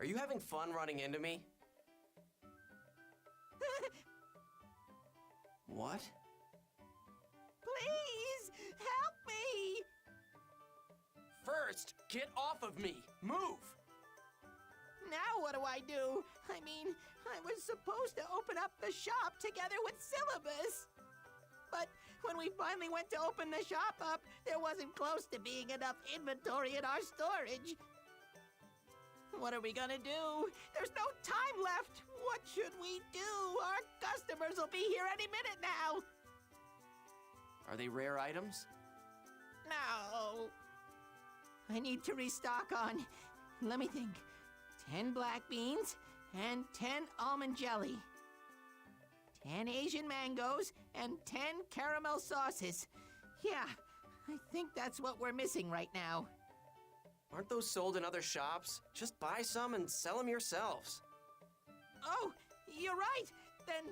Are you having fun running into me? What? Please, help me! First, get off of me! Move! Now what do? I mean, I was supposed to open up the shop together with Syllabus. But when we finally went to open the shop up, there wasn't close to being enough inventory in our storage. What are we gonna do? There's no time left. What should we do? Our customers will be here any minute now. Are they rare items? No. I need to restock on, let me think, 10 black beans and 10 almond jelly. 10 Asian mangoes and 10 caramel sauces. Yeah, I think that's what we're missing right now. Aren't those sold in other shops? Just buy some and sell them yourselves. Oh, you're right. Then,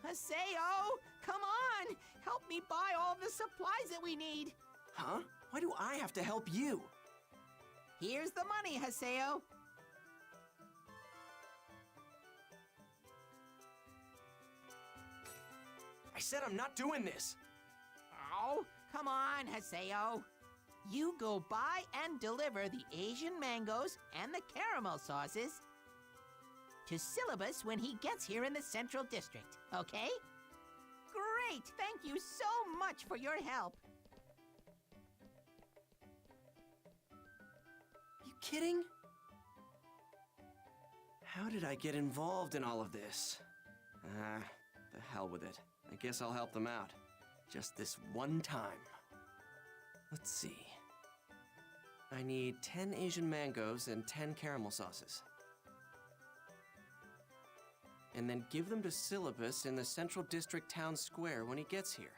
Haseo, come on. Help me buy all the supplies that we need. Huh? Why do I have to help you? Here's the money, Haseo. I said I'm not doing this. Oh, come on, Haseo. You go buy and deliver the Asian mangoes and the caramel sauces to Syllabus when he gets here in the Central District, okay? Great! Thank you so much for your help. You kidding? How did I get involved in all of this? The hell with it. I guess I'll help them out. Just this one time. Let's see. I need 10 Asian mangoes and 10 caramel sauces. And then give them to Syllabus in the Central District Town Square when he gets here.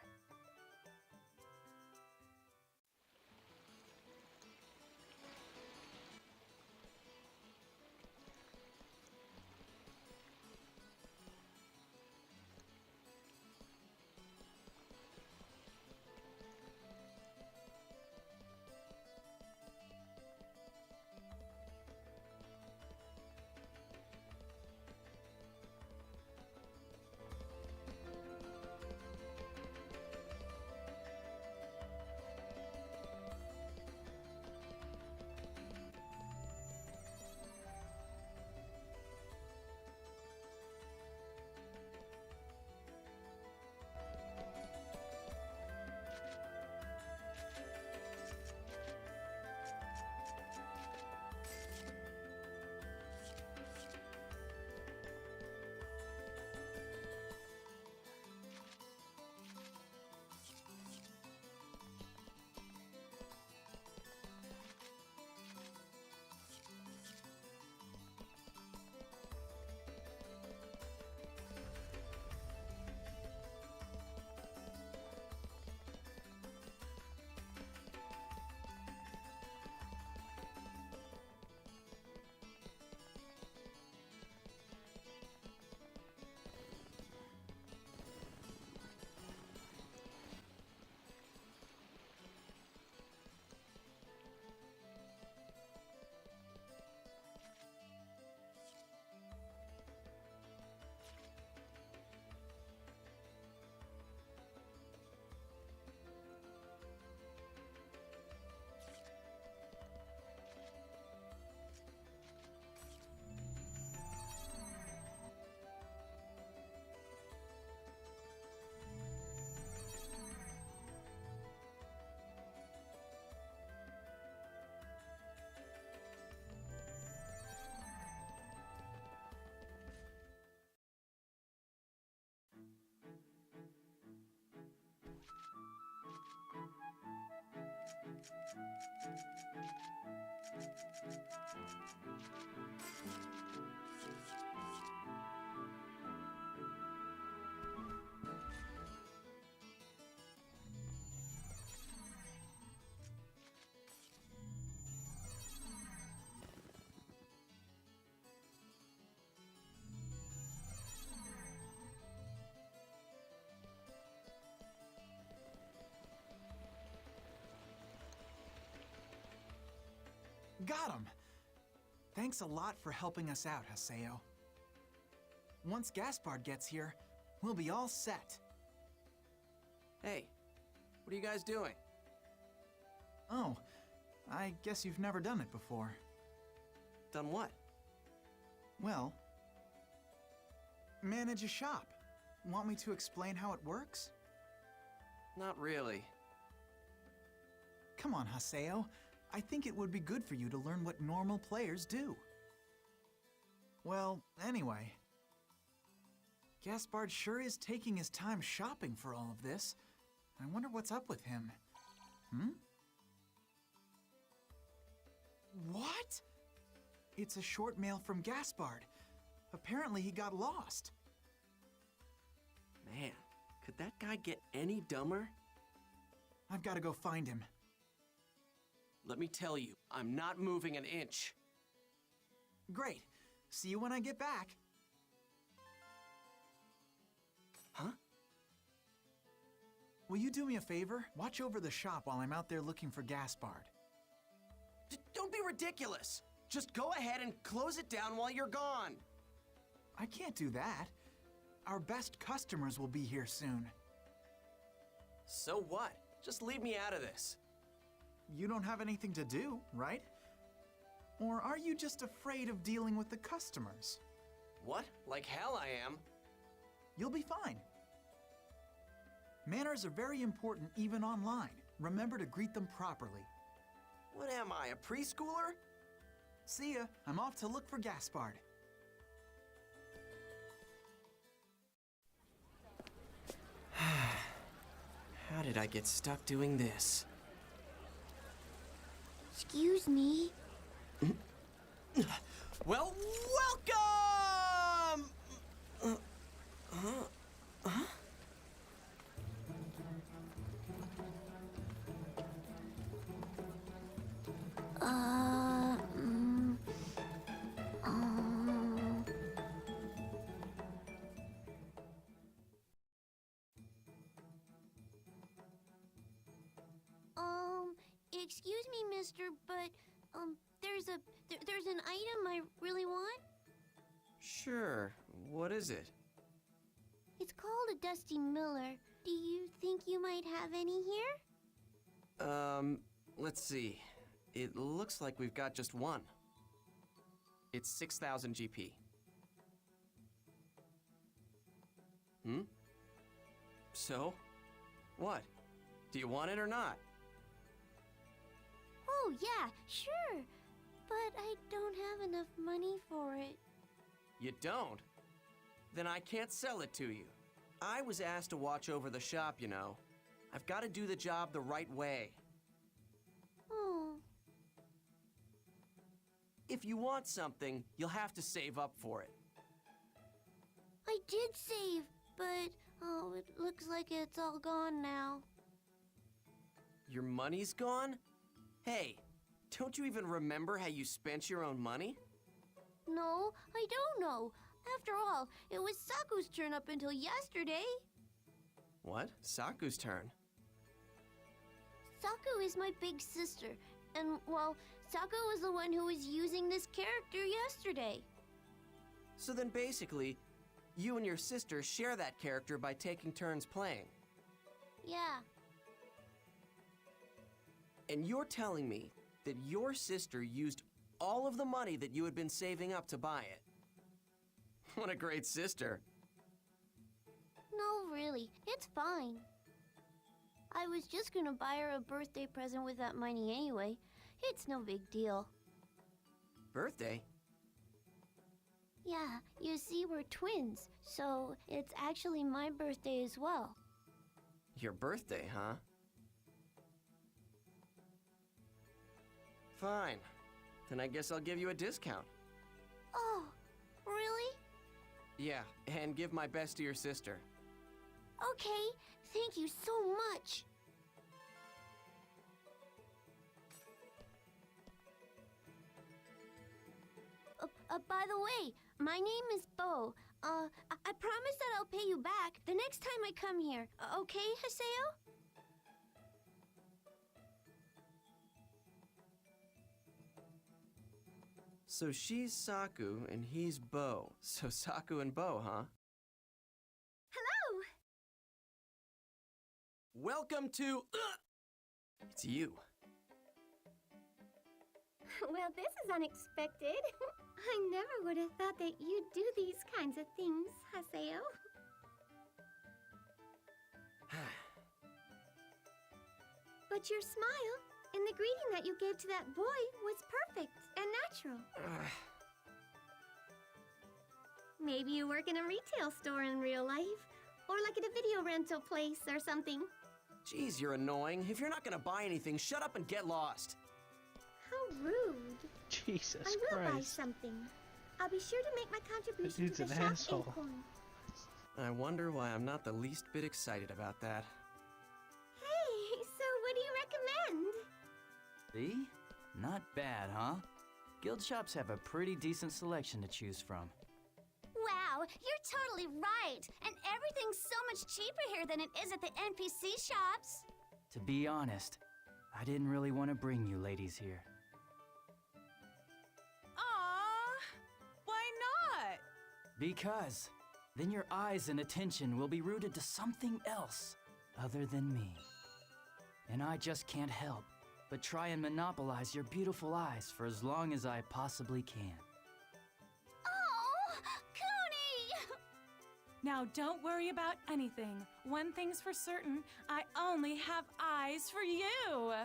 Got him! Thanks a lot for helping us out, Haseo. Once Gaspard gets here, we'll be all set. Hey, what are you guys doing? Oh, I guess you've never done it before. Done what? Well, manage a shop. Want me to explain how it works? Not really. Come on, Haseo. I think it would be good for you to learn what normal players do. Well, anyway. Gaspard sure is taking his time shopping for all of this. I wonder what's up with him. What? It's a short mail from Gaspard. Apparently he got lost. Man, could that guy get any dumber? I've got to go find him. Let me tell you, I'm not moving an inch. Great. See you when I get back. Huh? Will you do me a favor? Watch over the shop while I'm out there looking for Gaspard. Don't be ridiculous. Just go ahead and close it down while you're gone. I can't do that. Our best customers will be here soon. So what? Just leave me out of this. You don't have anything to do, right? Or are you just afraid of dealing with the customers? What? Like hell I am. You'll be fine. Manners are very important even online. Remember to greet them properly. What am I, a preschooler? See ya. I'm off to look for Gaspard. How did I get stuck doing this? Excuse me. Well, welcome! Excuse me, mister, but, there's an item I really want. Sure. What is it? It's called a Dusty Miller. Do you think you might have any here? Let's see. It looks like we've got just one. It's 6,000 GP. So? What? Do you want it or not? Oh, yeah, sure. But I don't have enough money for it. You don't? Then I can't sell it to you. I was asked to watch over the shop, you know. I've got to do the job the right way. Oh. If you want something, you'll have to save up for it. I did save, but, oh, it looks like it's all gone now. Your money's gone? Hey, don't you even remember how you spent your own money? No, I don't know. After all, it was Saku's turn up until yesterday. What? Saku's turn? Saku is my big sister, and, well, Saku was the one who was using this character yesterday. So then basically, you and your sister share that character by taking turns playing. Yeah. And you're telling me that your sister used all of the money that you had been saving up to buy it. What a great sister. No, really, it's fine. I was just gonna buy her a birthday present with that money anyway. It's no big deal. Birthday? Yeah, you see, we're twins, so it's actually my birthday as well. Your birthday, huh? Fine. Then I guess I'll give you a discount. Oh, really? Yeah, and give my best to your sister. Okay, thank you so much. By the way, my name is Bo. I promise that I'll pay you back the next time I come here. Okay, Haseo? So she's Saku and he's Bo. So Saku and Bo, huh? Hello! Welcome to... It's you. Well, this is unexpected. I never would have thought that you'd do these kinds of things, Haseo. But your smile and the greeting that you gave to that boy was perfect and natural. Maybe you work in a retail store in real life, or like at a video rental place or something. Jeez, you're annoying. If you're not gonna buy anything, shut up and get lost. How rude. Jesus I will buy Christ. something. I'll be sure to make my contribution dude's to the an shop asshole. Acorn. I wonder why I'm not the least bit excited about that. Hey, so what do you recommend? See? Not bad, huh? Guild shops have a pretty decent selection to choose from. Wow, you're totally right. And everything's so much cheaper here than it is at the NPC shops. To be honest, I didn't really want to bring you ladies here. Aww, why not? Because then your eyes and attention will be rooted to something else other than me. And I just can't help but try and monopolize your beautiful eyes for as long as I possibly can. Oh, Cooney! Now don't worry about anything. One thing's for certain, I only have eyes for you.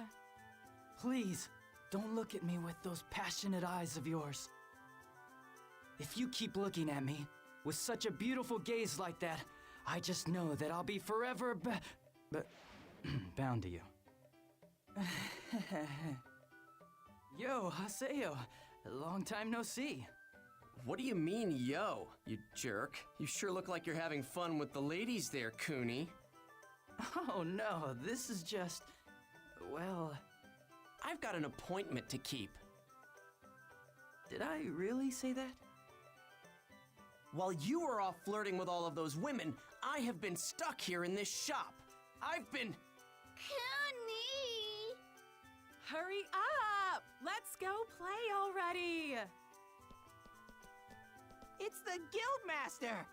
Please, don't look at me with those passionate eyes of yours. If you keep looking at me with such a beautiful gaze like that, I just know that I'll be forever bound to you. Yo, Haseo, long time no see. What do you mean, yo, you jerk? You sure look like you're having fun with the ladies there, Cooney. Oh no, this is just, well, I've got an appointment to keep. did I really say that? While you were off flirting with all of those women, I have been stuck here in this shop. I've been... Cooney! Hurry up! Let's go play already! It's the Guildmaster!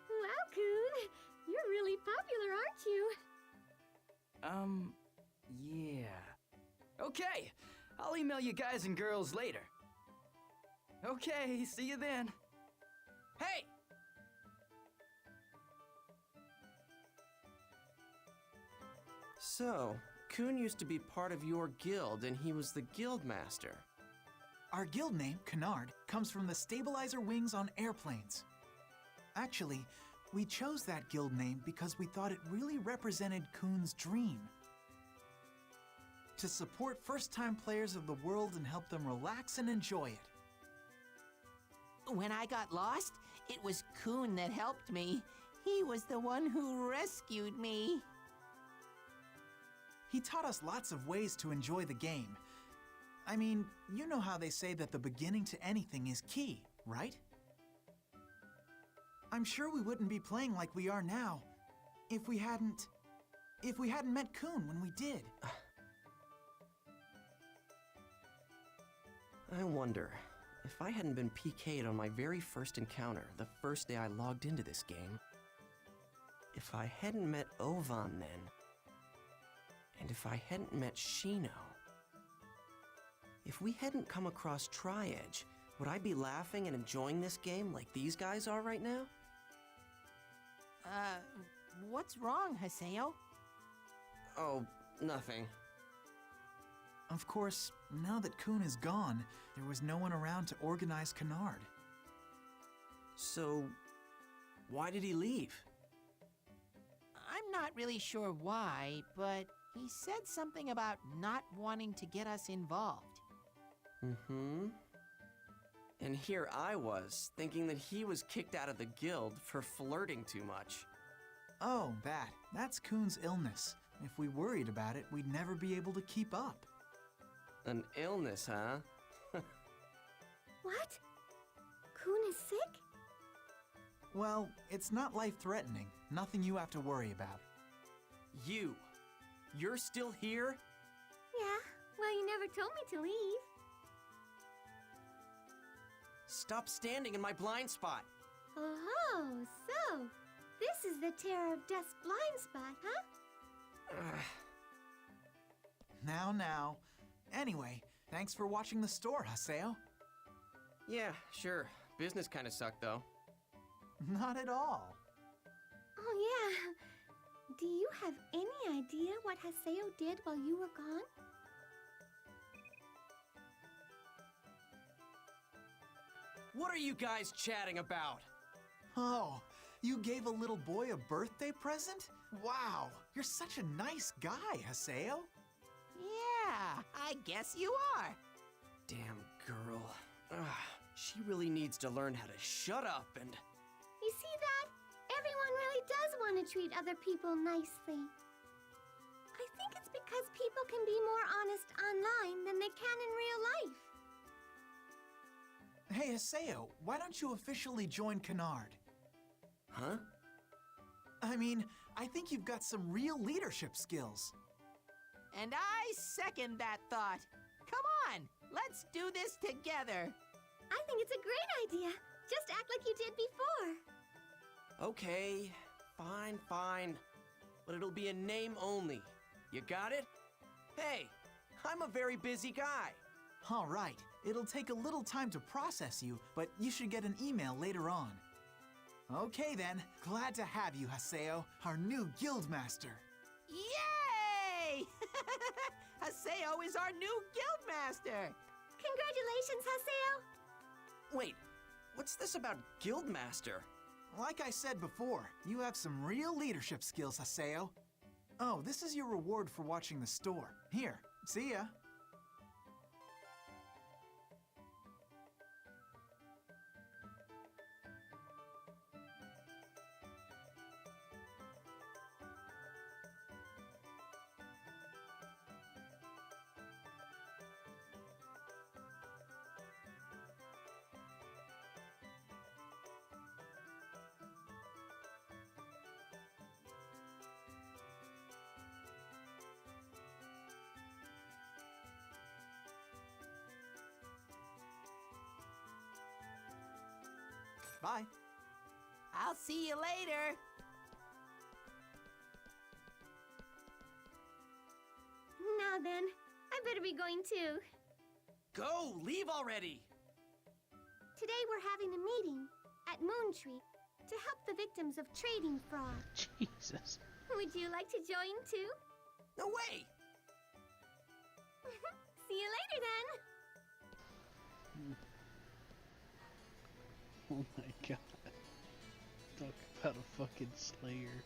Wow, Coon! You're really popular, aren't you? Yeah. Okay, I'll email you guys and girls later. Okay, see you then. Hey! So, Coon used to be part of your guild, and he was the Guildmaster. Our guild name, Canard, comes from the stabilizer wings on airplanes. Actually, we chose that guild name because we thought it really represented Coon's dream. To support first-time players of the world and help them relax and enjoy it. When I got lost, it was Coon that helped me. He was the one who rescued me. He taught us lots of ways to enjoy the game. I mean, you know how they say that the beginning to anything is key, right? I'm sure we wouldn't be playing like we are now if we hadn't met Coon when we did. I wonder, if I hadn't been PK'd on my very first encounter, the first day I logged into this game, if I hadn't met Ovan then, and if I hadn't met Shino, if we hadn't come across Tri-Edge, would I be laughing and enjoying this game like these guys are right now? What's wrong, Haseo? Oh, nothing. Of course, now that Coon is gone, there was no one around to organize Canard. So, why did he leave? I'm not really sure why, but he said something about not wanting to get us involved. Mm-hmm. And here I was, thinking that he was kicked out of the guild for flirting too much. Oh, that's Coon's illness. If we worried about it, we'd never be able to keep up. An illness, huh? What? Coon is sick? Well, it's not life-threatening. Nothing you have to worry about. You're still here? Yeah, well, you never told me to leave. Stop standing in my blind spot. Oh, so this is the Terror of Dust blind spot, huh? Ugh. Now. Anyway, thanks for watching the store, Haseo. Yeah, sure. Business kind of sucked, though. Not at all. Oh, yeah. Do you have any idea what Haseo did while you were gone? What are you guys chatting about? Oh, you gave a little boy a birthday present? Wow, you're such a nice guy, Haseo. Yeah, I guess you are. Damn girl. Ugh, she really needs to learn how to shut up and... You see that? Everyone really does want to treat other people nicely. I think it's because people can be more honest online than they can in real life. Hey, Haseo, why don't you officially join Canard? Huh? I mean, I think you've got some real leadership skills. And I second that thought. Come on, let's do this together. I think it's a great idea. Just act like you did before. Okay, fine. But it'll be a name only. You got it? Hey, I'm a very busy guy. All right, it'll take a little time to process you, but you should get an email later on. Okay then, glad to have you, Haseo, our new guildmaster. Yay! Haseo is our new guildmaster. Congratulations, Haseo. Wait, what's this about Guildmaster? Like I said before, you have some real leadership skills, Haseo. Oh, this is your reward for watching the store. Here, see ya. Bye. I'll see you later. Now then, I better be going too. Go! Leave already! Today we're having a meeting at Moontree to help the victims of trading fraud. Jesus. Would you like to join too? No way! See you later then. Oh my god. Talk about a fucking slayer.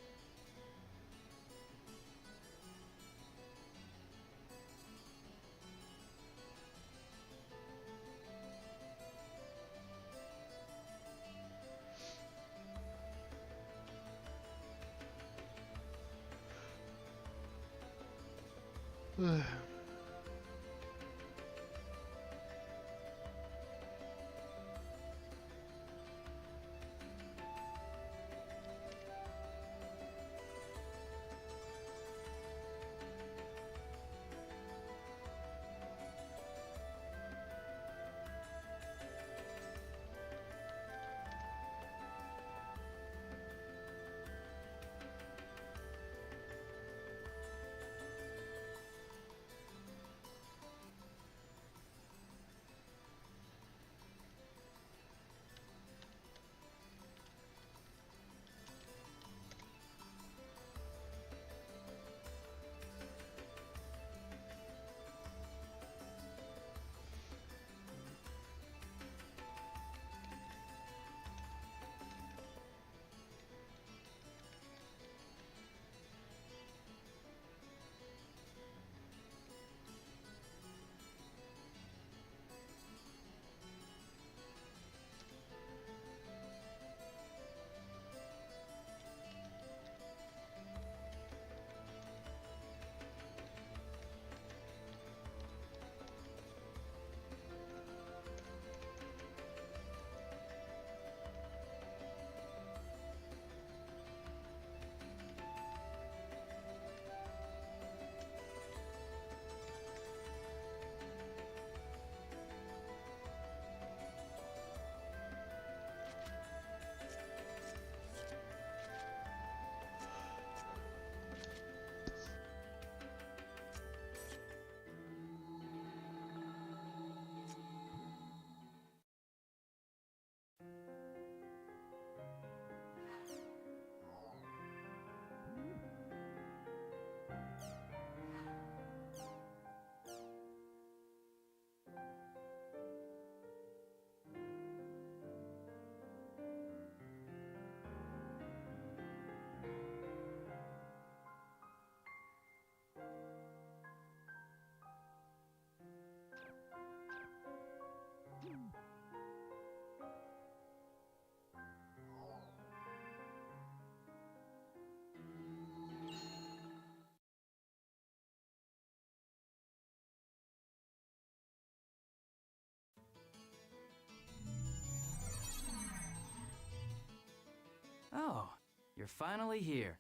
you're finally here.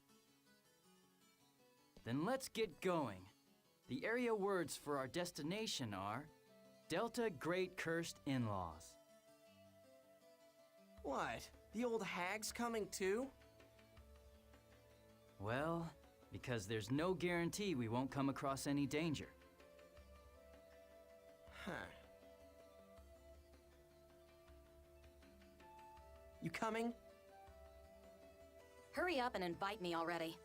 Then let's get going. The area words for our destination are Delta Great Cursed In-Laws. What? The old hag's coming too? Well, because there's no guarantee we won't come across any danger. Huh. You coming? Hurry up and invite me already.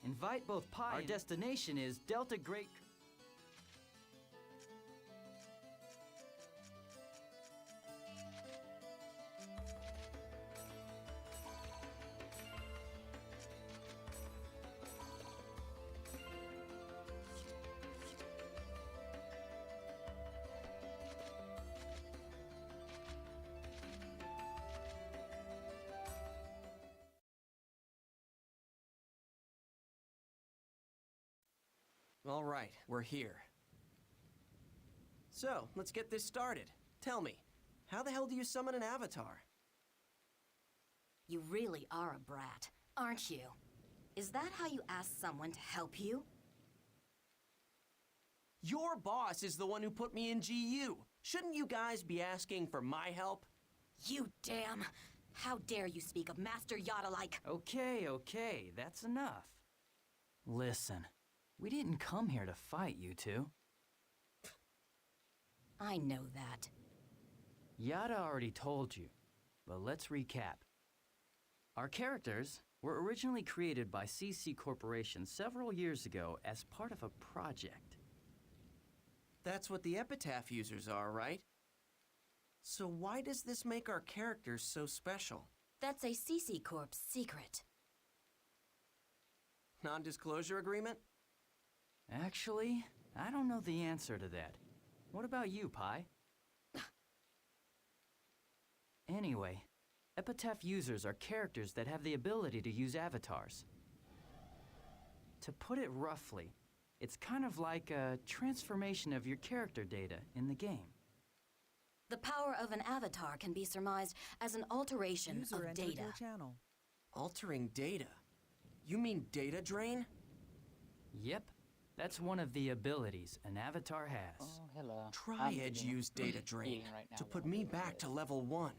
Invite both Pi. Our destination is Delta Great. All right, we're here. So, let's get this started. Tell me, how the hell do you summon an avatar? You really are a brat, aren't you? Is that how you ask someone to help you? Your boss is the one who put me in GU. Shouldn't you guys be asking for my help? You damn! How dare you speak of Master Yada like... Okay, that's enough. Listen, we didn't come here to fight you two. I know that. Yada already told you, but let's recap. Our characters were originally created by CC Corporation several years ago as part of a project. That's what the epitaph users are, right? So why does this make our characters so special? That's a CC Corp's secret. Non-disclosure agreement? Actually, I don't know the answer to that. What about you, Pi? Anyway, epitaph users are characters that have the ability to use avatars. To put it roughly, it's kind of like a transformation of your character data in the game. The power of an avatar can be surmised as an alteration of data. Altering data? You mean data drain? Yep, that's one of the abilities an avatar has. Oh, hello. Triad used data drain to put me back to level 1.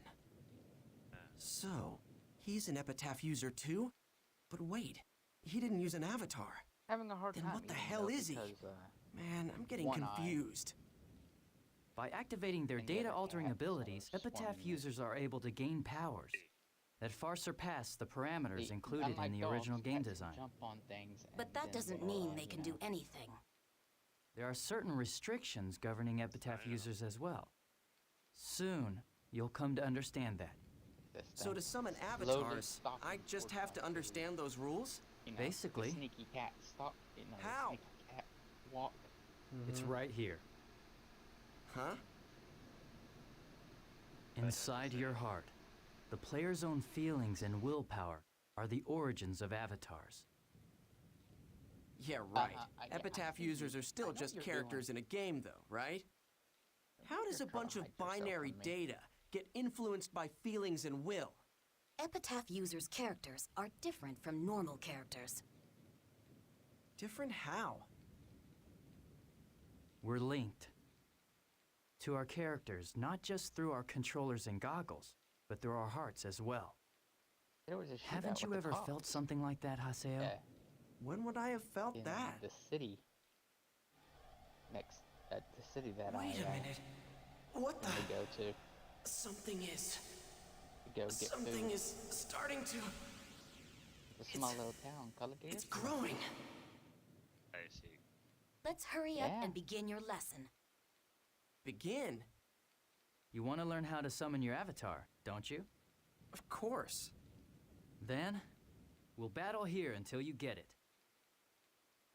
So, he's an epitaph user too? But wait, he didn't use an avatar. Having a hard Then time. what the even hell though, is he? because, Man, I'm getting one eye. confused. By activating their And the other data-altering cat abilities, was epitaph swarming. users are able to gain powers. that far surpass the parameters See, included unlike in the dogs, original game cats can design. jump on things But and that then doesn't they'll, mean they you can know. do anything. There are certain restrictions governing epitaph users as well. Soon, you'll come to understand that. This So thing to summon slowly avatars, stopping I just towards have to my understand food. those rules? You know, Basically. the sneaky cat stop. You know, the How? sneaky cat walk. It's right here, Huh? inside your heart. The player's own feelings and willpower are the origins of avatars. Yeah, right. yeah, I Epitaph see users you. are still I know just you're characters in a game, though, right? How does a You're trying bunch to of hide yourself binary from me. data get influenced by feelings and will? Epitaph users' characters are different from normal characters. Different how? We're linked to our characters, not just through our controllers and goggles, but through our hearts as well. There was a shootout Haven't you with the ever felt cops. something like that, Haseo? Yeah, When would I have felt in that? the city. Next, at the city that Wait a minute. What the? we go to. Something is. We go get Something food. is starting to. The small little town called It's growing. I see. Let's hurry up Yeah. and begin your lesson. Begin? You want to learn how to summon your avatar, don't you? Of course. Then, we'll battle here until you get it.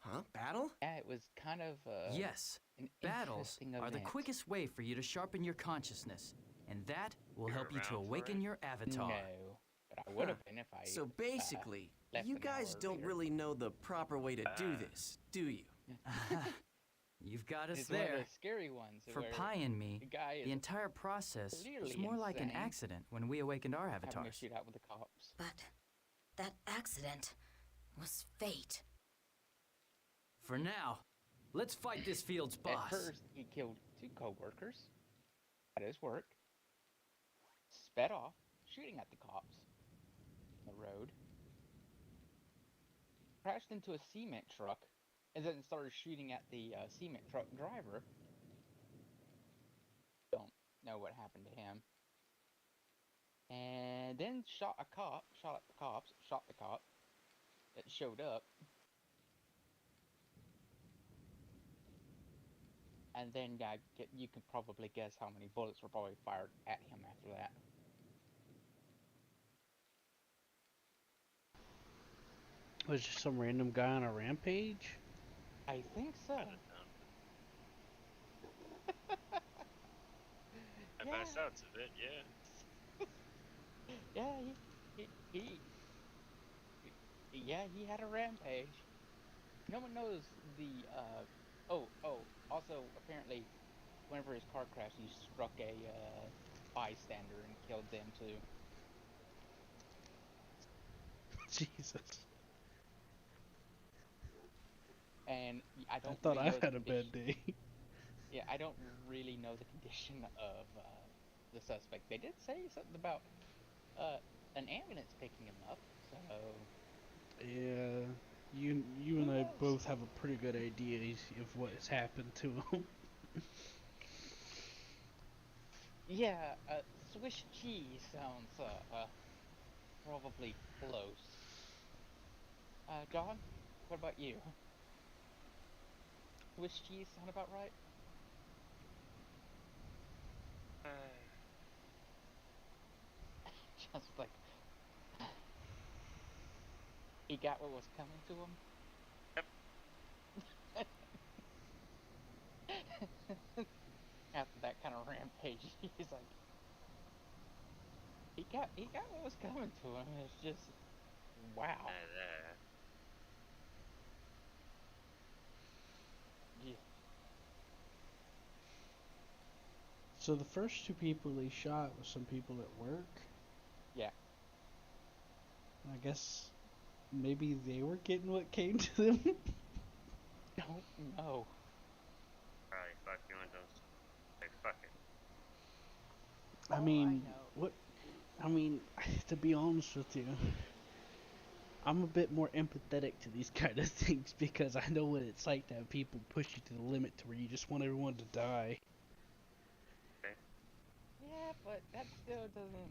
Huh? Battle? Yeah, it was kind of Yes, an battles interesting are the event. quickest way for you to sharpen your consciousness, and that will You're help you to around for awaken it? your avatar. No, but I would have been if I. So basically, left you an guys hour don't later. really know the proper way to do this, do you? You've got us It's one there. of the scary ones. For where Pi and me, the guy is the entire process was clearly more like an insane. accident when we awakened our having a avatars. shootout with the cops. But that accident was fate. For now, let's fight this field's boss. At first, he killed 2 co-workers at his work, sped off, shooting at the cops on the road, crashed into a cement truck, and then started shooting at the cement truck driver. Don't know what happened to him. And then shot at the cop that showed up. And then you can probably guess how many bullets were probably fired at him after that. Was just some random guy on a rampage? I think so. And by the sounds of it, yeah. Yeah, he had a rampage. No one knows the, also, apparently, whenever his car crashed, he struck a, bystander and killed them too. Jesus. And I don't I thought really I know the had a bad condition- day. Yeah, I don't really know the condition of, the suspect. They did say something about, an ambulance picking him up, so... Yeah, you and I both have a pretty good idea of what has happened to him. Yeah, Swiss cheese sounds, probably close. John, what about you? Swiss cheese sound about right? Just like... He got what was coming to him? After that kind of rampage, he's like... He got what was coming to him. It's just... Wow. Yeah. So the first 2 people they shot was some people at work. Yeah. I guess maybe they were getting what came to them. Don't know. Probably fucking windows. Like, fuck it. I mean, to be honest with you, I'm a bit more empathetic to these kind of things because I know what it's like to have people push you to the limit to where you just want everyone to die. Yeah, but that still doesn't...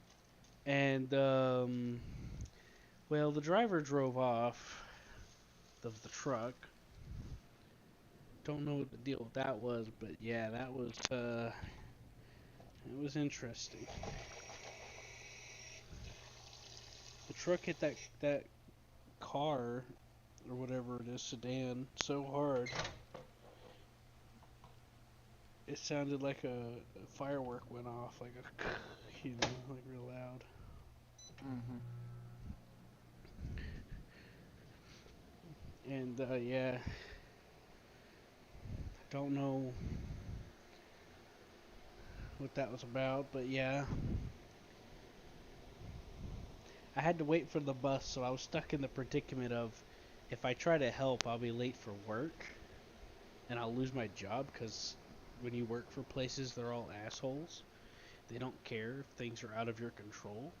And well, the driver drove off of the truck. Don't know what the deal with that was, but yeah, that was it was interesting. The truck hit that car or whatever it is, sedan, so hard it sounded like a firework went off, like a like real loud. Mm-hmm. And yeah, don't know what that was about, but yeah. I had to wait for the bus, so I was stuck in the predicament of if I try to help, I'll be late for work and I'll lose my job because when you work for places, they're all assholes. They don't care if things are out of your control.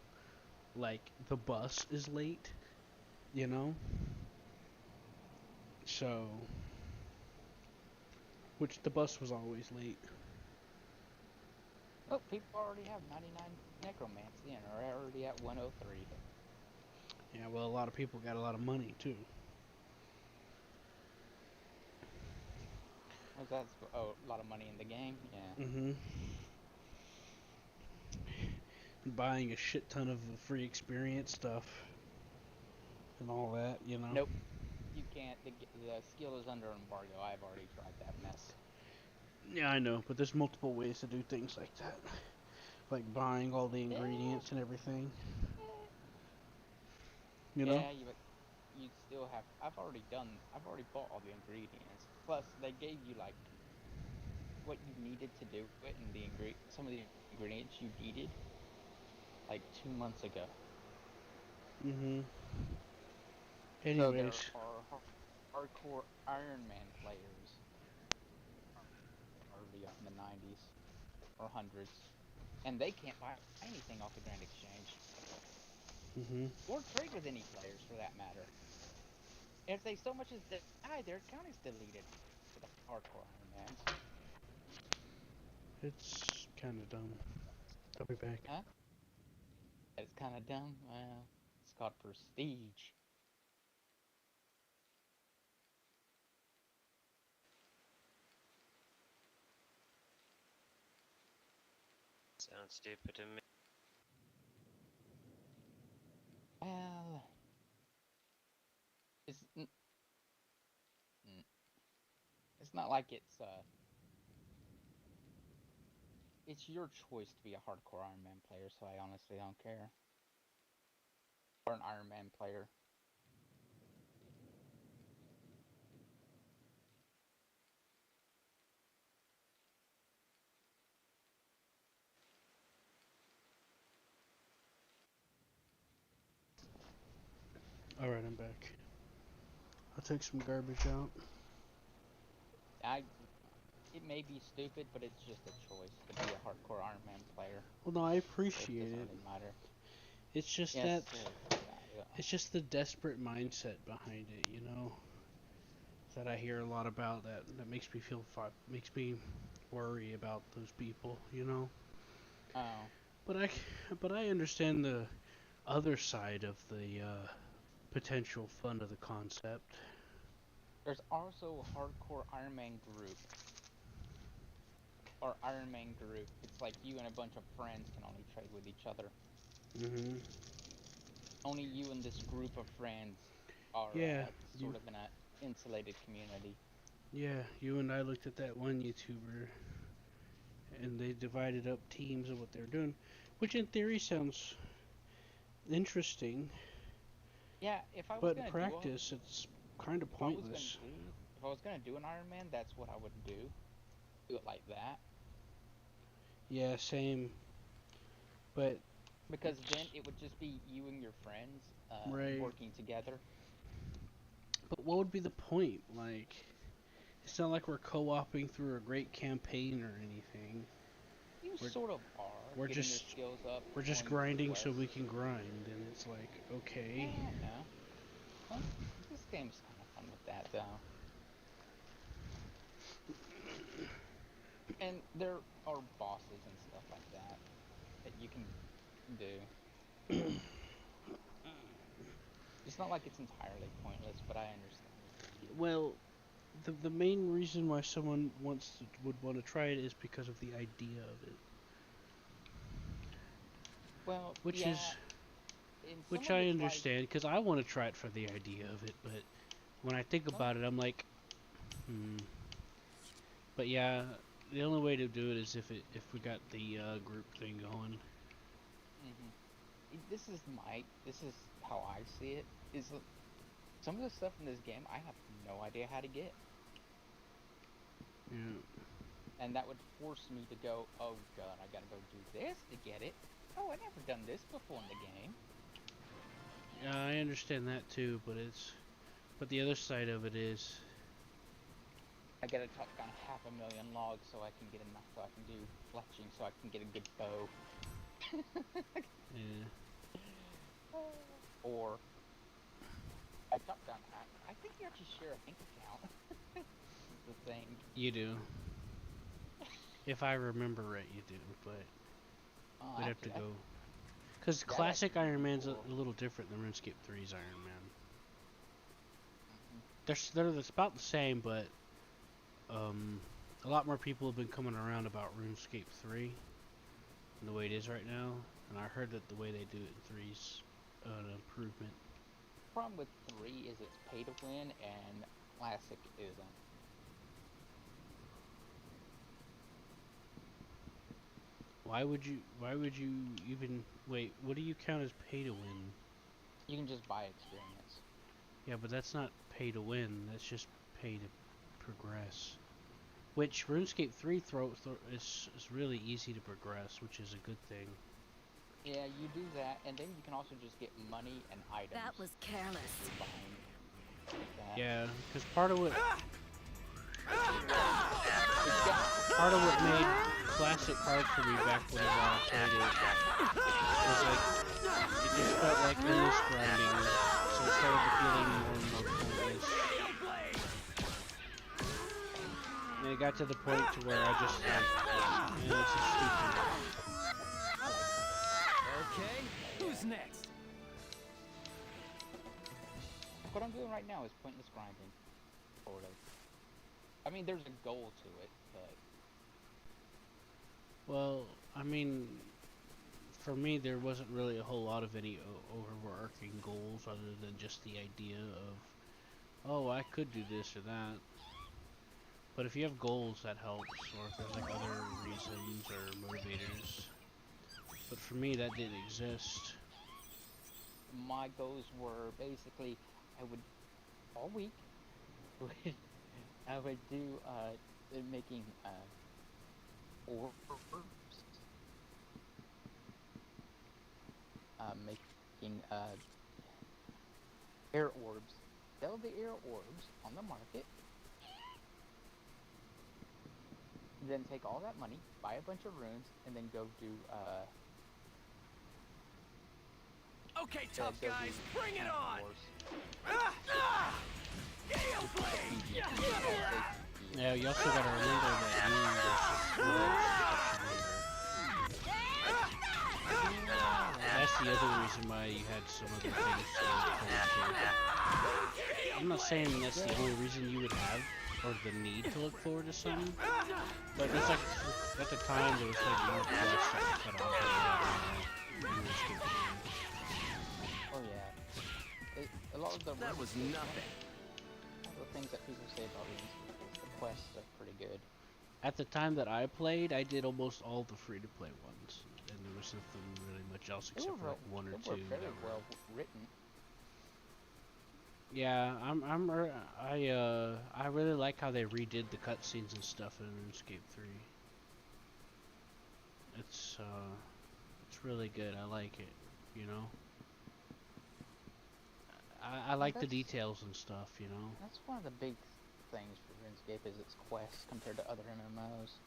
Like, the bus is late, you know? So, which the bus was always late. Oh, people already have 99 necromancy and are already at 103. Yeah, well, a lot of people got a lot of money, too. Was that a lot of money in the game? Yeah. Mm-hmm. Buying a shit ton of free experience stuff and all that, you know? Nope. You can't. The skill is under embargo. I've already tried that mess. Yeah, I know, but there's multiple ways to do things like that. Like buying all the ingredients and everything. You know? Yeah, but you still have. I've already bought all the ingredients. Plus, they gave you like what you needed to do it, and some of the ingredients you needed like 2 months ago. Mm-hmm. So there Anyways. are hardcore Iron Man players already up in the 90s or hundreds, and they can't buy anything off the Grand Exchange Mm-hmm. or trade with any players for that matter. If they so much as die, their account is deleted for the hardcore Iron Mans. It's kind of dumb. I'll be back. Huh? It's kind of dumb. Well, it's called prestige. Sounds stupid to me. Well, it's not like it's your choice to be a hardcore Iron Man player, so I honestly don't care. Or an Iron Man player. Alright, I'm back. I'll take some garbage out. It may be stupid, but it's just a choice to be a hardcore Iron Man player. Well, no, I So it appreciate doesn't it. really matter. It's just Yes, that it's just the desperate mindset behind it, you know, that I hear a lot about. That makes me makes me worry about those people, you know. Oh. But I understand the other side of the potential fun of the concept. There's also a hardcore Iron Man group. Or Iron Man group. It's like you and a bunch of friends can only trade with each other. Mm-hmm. Only you and this group of friends are Yeah, sort of in an insulated community. yeah, you and I looked at that one YouTuber, and they divided up teams of what they're doing, which in theory sounds interesting, Yeah, if I was but in gonna practice it's kind of pointless. if I was gonna do an Iron Man, that's what I would do. Do it like that. Yeah, same. But Because then it would just be you and your friends right. working together. But what would be the point? Like, it's not like we're co-oping through a great campaign or anything. You sort of are. We're getting just your skills up. we're just going grinding west. so we can grind, and it's like, okay. No. Well, this game's kind of fun with that, though. And there are bosses and stuff like that that you can do. It's not like it's entirely pointless, but I understand. Well, the main reason why someone would want to try it is because of the idea of it, Well, which yeah, is in which some of I it's understand because I want to try it for the idea of it, but when I think about it, I'm like, hmm. But yeah, the only way to do it is if we got the group thing going. This is how I see it. Is some of the stuff in this game I have no idea how to get, Yeah. and that would force me to go, oh god, I gotta go do this to get it. Oh, I never done this before in the game. Yeah, I understand that too, but the other side of it is, I gotta chop down 500,000 logs so I can get enough so I can do fletching so I can get a good bow. yeah. Or I chop down. I think you actually share a bank account. This is the thing. You do. If I remember right, you do, but we'd have to go. Because classic Iron Man's a little different than RuneScape 3's Iron Man. They're about the same, but a lot more people have been coming around about RuneScape 3 and the way it is right now, and I heard that the way they do it in 3's an improvement. The problem with 3 is it's pay to win, and classic isn't. Why would you even wait? What do you count as pay to win? You can just buy experience. Yeah, but that's not pay to win. That's just pay to progress. Which RuneScape 3 is really easy to progress, which is a good thing. Yeah, you do that, and then you can also just get money and items. That was careless. Yeah, because part of what made classic hard for me back whenever I played it was like it just felt like endless grinding, so it started feeling more and more pointless. And it got to the point to where I just like, man, this is stupid. Okay, who's next? What I'm doing right now is pointless grinding, sort of. I mean, there's a goal to it, but... Well, I mean, for me, there wasn't really a whole lot of any overarching goals other than just the idea of, oh, I could do this or that. But if you have goals, that helps, or if there's like other reasons or motivators. But for me, that didn't exist. My goals were basically, I would, all week, I would do, making, orbs. Making, air orbs. Sell the air orbs on the market. Then take all that money, buy a bunch of runes, and then go do, Okay, tough guys, bring it on! Yeah, you also gotta remember that that's the other reason why you had some other things to look forward to. I'm not saying that's the only reason you would have, or the need to look forward to something, but it's like, at the time, there was like more quests that you cut off. Oh yeah. A lot of the That was nothing. All the things that people say about the quests are pretty good. At the time that I played, I did almost all the free-to-play ones, and there was nothing really much else except for like one or two. They were very well written. Yeah, I really like how they redid the cutscenes and stuff in RuneScape 3. It's really good. I like it, you know. I like the details and stuff, you know. That's one of the big things for RuneScape is its quests compared to other MMOs.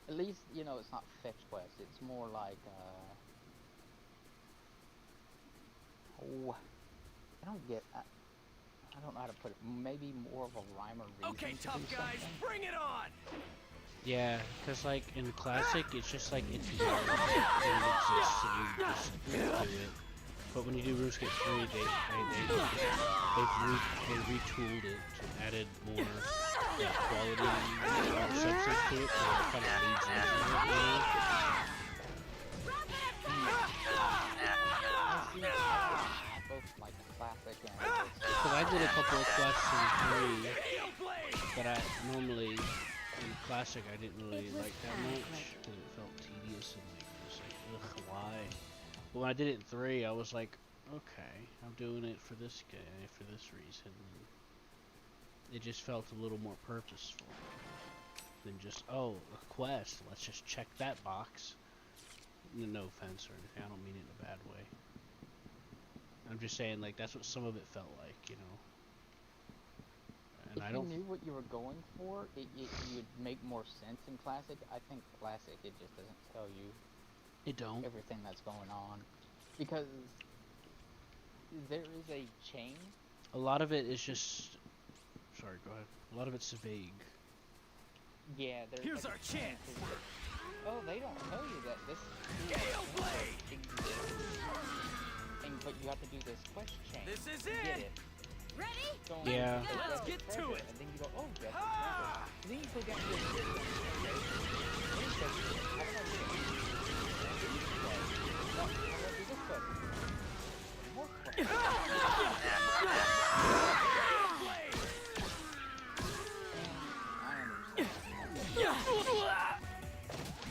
At least, you know, it's not fetch quests. It's more like, I don't know how to put it. Maybe more of a rhyme or reason. Okay, to tough do guys, something. bring it on! Yeah, because like in classic, it's just like it's there and it exists and you just do it. But when you do RuneScape 3, they retooled it to added more quality or substance to it, so it kind of leads into it, you know? Both like classic and Because I did a couple of quests in 3 that I normally, in classic, I didn't really like that much, because it felt tedious and like, just like, ugh, why? But when I did it in 3, I was like, okay, I'm doing it for this guy, for this reason. It just felt a little more purposeful than just, oh, a quest, let's just check that box. No offense or anything, I don't mean it in a bad way. I'm just saying, like, that's what some of it felt like, you know. And if I you don't. knew what you were going for, it would make more sense in classic. I think classic, it just doesn't tell you It don't. everything that's going on, because there is a chain. A lot of it is just. Sorry, go ahead. A lot of it's vague. Yeah, there's Here's like our a chain chance. to where, oh, they don't tell you that this Gale Blade exists. But you have to do this quest chain. This is to get it. it. Ready? Don't Yeah. say Let's Jesse get to treasure, it. And then you go, oh, Jesse treasure. Then you go down to your system. Then he says, have an idea. And then you say, no, I'm gonna do this quest. More quest.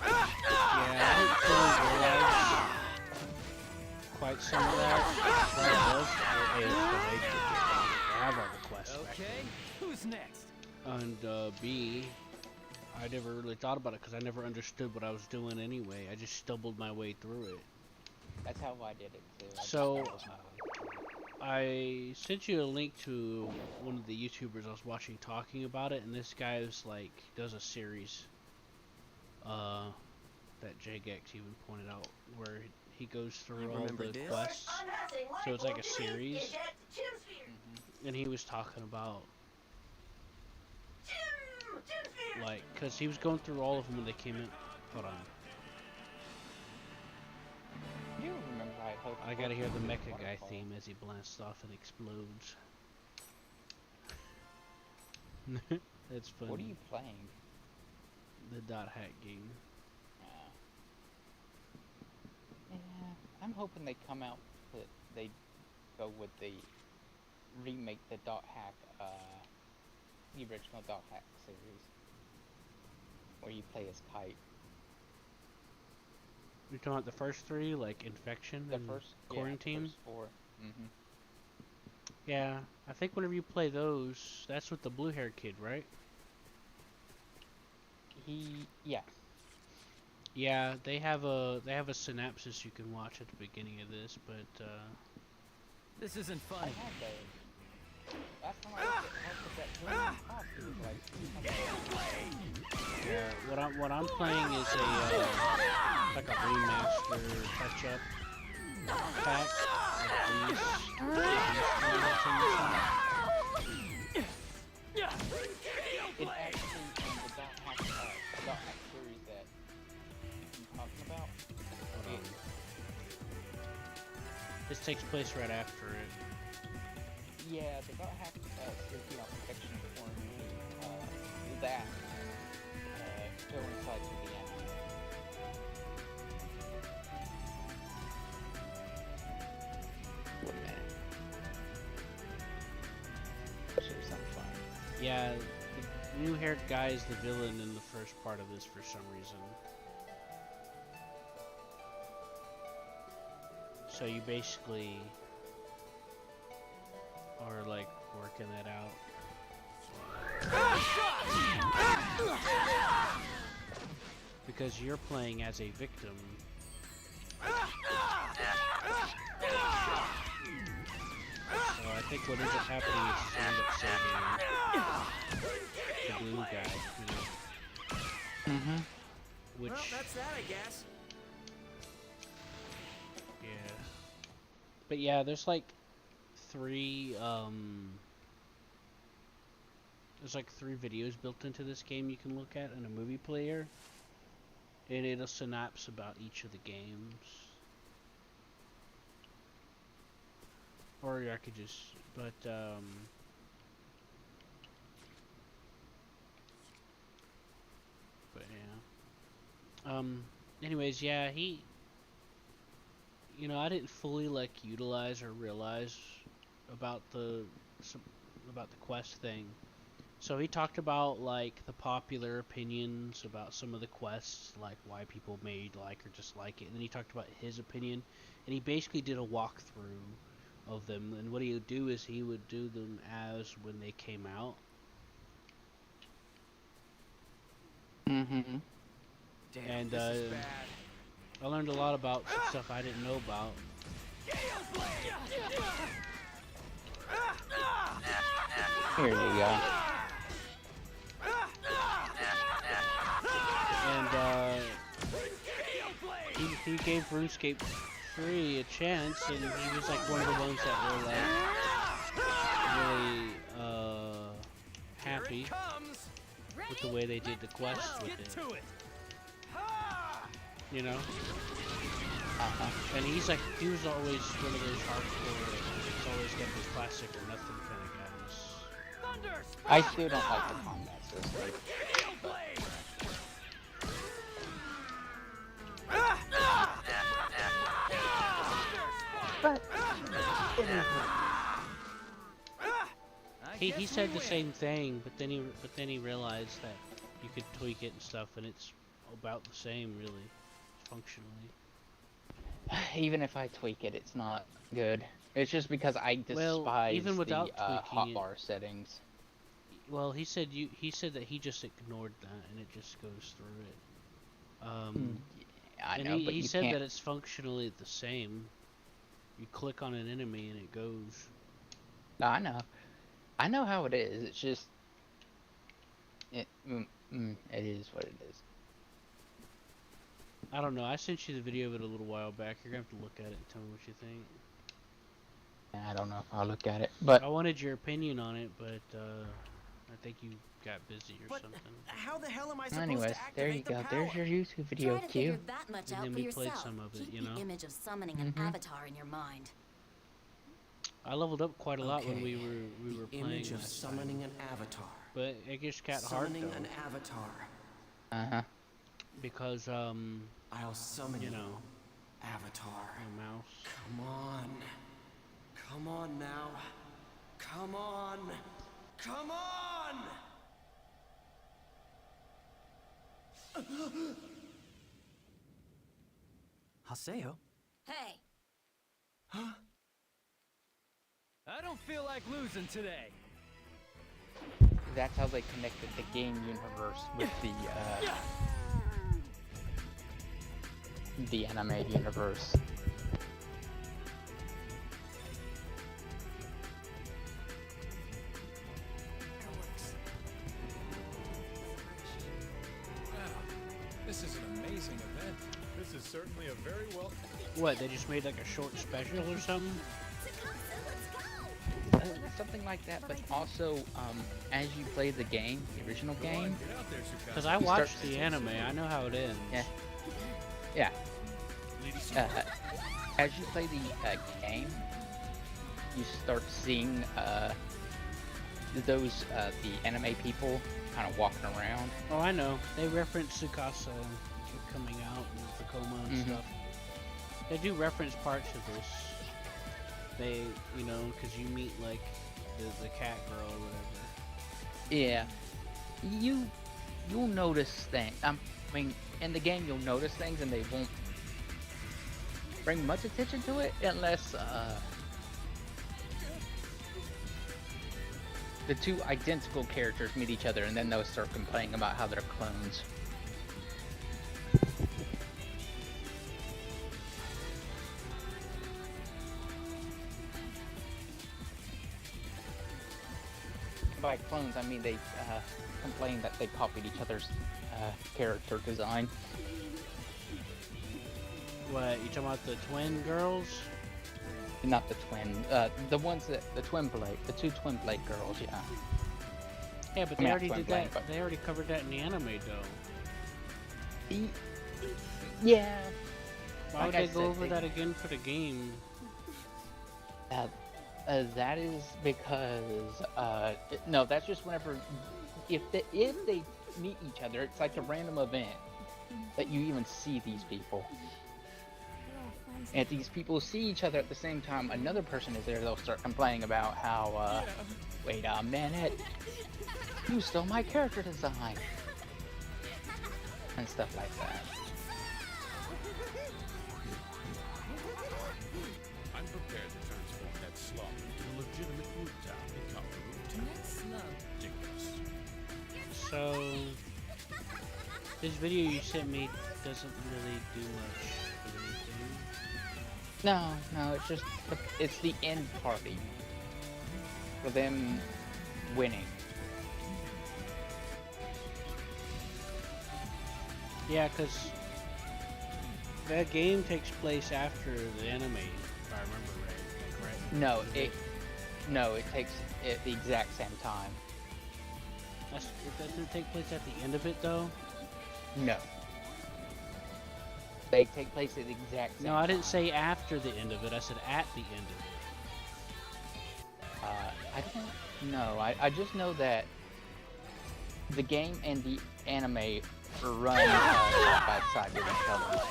Yeah, I didn't fully realize quite some of that. What it was, A, because they just have all the quests back Okay, who's next? then. And B, I never really thought about it because I never understood what I was doing anyway. I just stumbled my way through it. That's how I did it too. I So, just stumbled my way through it. I sent you a link to one of the YouTubers I was watching talking about it, and this guy is like, does a series, that JGEX even pointed out, where he goes through all remember the this? quests, so it's like a series, and he was talking about, like, cause he was going through all of them when they came in. Hold on, You remember I hope I gotta hear the mecha guy theme as he blasts off and explodes. That's funny. What are you playing? The dot hack game. Yeah, I'm hoping they come out that they go with the remake the Dot Hack, the original Dot Hack series, where you play as Kite. You're talking about the first 3, like Infection The and first Quarantine? Yeah, the first 4. Mm-hmm. Yeah, I think whenever you play those, that's with the blue-haired kid, right? Yeah. Yeah, they have a synopsis you can watch at the beginning of this, but This isn't I funny. had those. Last time I looked at that top, it was like, yeah, what I'm playing is a like a remaster touch-up pack of these it actually, the Dot Hack series that I'm talking about, This takes place right after it. yeah, the Dot Hack series, Infection Quarantine, that coincides with the anime. Should sound fun. Yeah, the new-haired guy is the villain in the first part of this for some reason. So you basically are like working that out. Because you're playing as a victim. So I think what ends up happening is you end up saving the blue guy, you know. Mm-hmm. Which, Well, that's that, I guess. yeah. But yeah, there's like 3, there's like 3 videos built into this game you can look at in a movie player, and it'll synapse about each of the games. Or I could just, but yeah. Anyways, yeah, I didn't fully like utilize or realize about the quest thing. So he talked about like the popular opinions about some of the quests, like why people may like or dislike it, and then he talked about his opinion, and he basically did a walkthrough of them. And what he would do is he would do them as when they came out. Mm-hmm. Damn, And this is bad. I learned a lot about some stuff I didn't know about. Here you go. And he gave RuneScape 3 a chance, and he was like one of the ones that were like really happy with the way they did the quests with it. You know? And he was always one of those hardcore, it's always got the classic or nothing kind of guys. I still don't like the combat system. But it is. He said the same thing, but then he realized that you could tweak it and stuff, and it's about the same really, functionally. Even if I tweak it, it's not good. It's just because I despise even without the tweaking it, hotbar settings. Well, he said that he just ignored that, and it just goes through it. I and know, but he you said can't... that it's functionally the same. You click on an enemy and it goes. I know how it is. It's just it is what it is. I don't know. I sent you the video of it a little while back. You're gonna have to look at it and tell me what you think. I don't know if I'll look at it, but I wanted your opinion on it, but I think you got busy or something. How the hell am I supposed anyways, to there you activate go. the power? There's your YouTube video, Try to figure Q. that much And out then for we yourself. played some of it, Keep you know? the image of summoning an avatar in your mind. I leveled up quite a lot when Okay, we were the playing. image of last summoning time. an avatar. But it just got hard Summoning though, an avatar. because I'll summon you you, know, avatar. a mouse. Come on. Come on now. Come on. Come on! Haseo? Hey, Huh? I don't feel like losing today. That's how they connected the game universe with the anime universe. This is an amazing event. This is certainly a very well... What? They just made like a short special or something? Something like that, but also, as you play the game, the original game... Get out there, Because I watched the anime, I know how it ends. Yeah. As you play the game, you start seeing those the anime people kind of walking around. Oh, I know. They reference Tsukasa coming out and Tacoma and stuff. They do reference parts of this. They, you know, because you meet like the cat girl or whatever. Yeah, you'll notice things. I mean, in the game you'll notice things, and they won't bring much attention to it unless the two identical characters meet each other, and then they'll start complaining about how they're clones. By clones, I mean they complain that they copied each other's character design. What, you talking about the twin girls? Not the twin, the ones that the two twin blade girls, yeah. Yeah, but I they mean, already not did point that. blank, They already covered that in the anime, though. Yeah. Why would Like I they go said, over that again for the game? That is because no, that's just whenever if they meet each other, it's like a random event that you even see these people. And if these people see each other at the same time, another person is there, they'll start complaining about how, wait a minute, you stole my character design, and stuff like that. I'm prepared to transform that slum into a legitimate root town in Kakaroo. Ridiculous. So, this video you sent me doesn't really do much for anything. No, it's just, it's the end party. For them winning. Yeah, because that game takes place after the anime, if I remember right. Like, No, it takes it the exact same time. It doesn't take place at the end of it, though? No. They take place at the exact same time. No, I didn't say after the end of it. I said at the end of it. I don't know. I just know that the game and the anime run side by side with each other.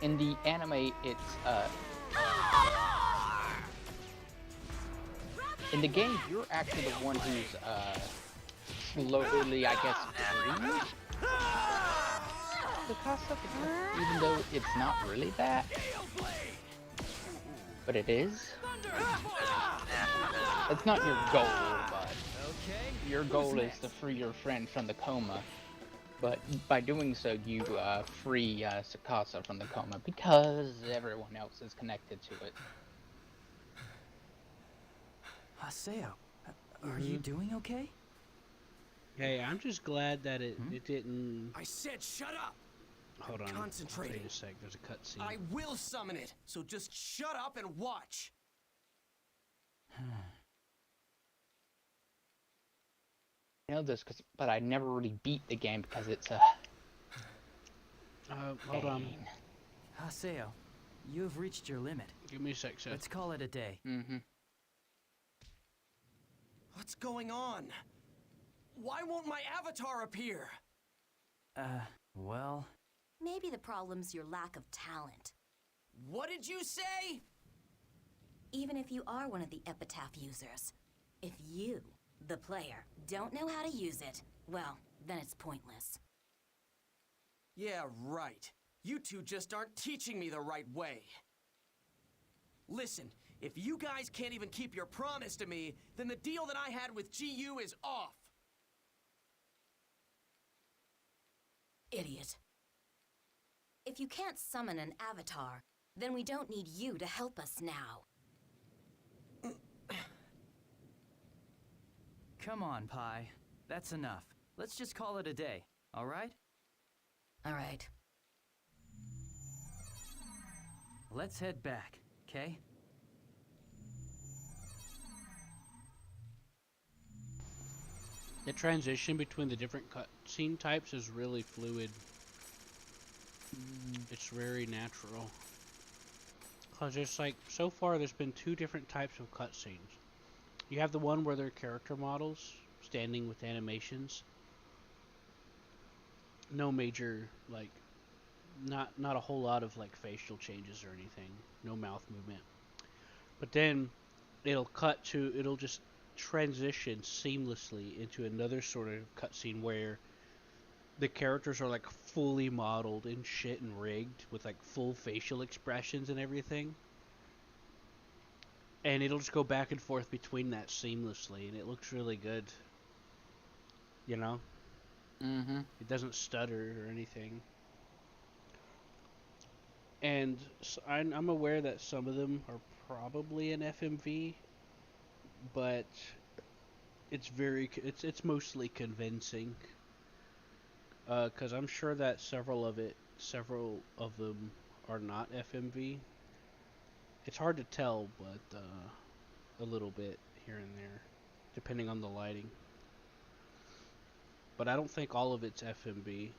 In the anime, it's in the game, you're actually the one who's slowly, I guess, freeing the Casa, even though it's not really that. But it is. It's not your goal, but your goal is to free your friend from the coma. But by doing so, you free Sakasa from the coma because everyone else is connected to it. Haseo, are you doing okay? Hey, I'm just glad that it didn't... I said shut up! Hold on. Concentrating. Wait a sec, there's a cutscene. I will summon it, so just shut up and watch. I know this, but I never really beat the game because it's a... hold on. Haseo, you have reached your limit. Give me a sec, Seth. Let's call it a day. Mm-hmm. What's going on? Why won't my avatar appear? Well... Maybe the problem's your lack of talent. What did you say? Even if you are one of the epitaph users, if you, the player, don't know how to use it, well, then it's pointless. Yeah, right. You two just aren't teaching me the right way. Listen, if you guys can't even keep your promise to me, then the deal that I had with GU is off. Idiot. If you can't summon an avatar, then we don't need you to help us now. Come on, Pi. That's enough. Let's just call it a day, alright? Alright. Let's head back, okay? The transition between the different cutscene types is really fluid. It's very natural. Cause there's like, so far there's been two different types of cutscenes. You have the one where they're character models, standing with animations. No major, like, not a whole lot of like facial changes or anything. No mouth movement. But then it'll just transition seamlessly into another sort of cutscene where the characters are like fully modeled and shit and rigged with like full facial expressions and everything. And it'll just go back and forth between that seamlessly, and it looks really good. You know? Mm-hmm. It doesn't stutter or anything. And I'm aware that some of them are probably an FMV, but it's mostly convincing. Because I'm sure that several of them are not FMV. It's hard to tell, but a little bit here and there, depending on the lighting. But I don't think all of it's FMV.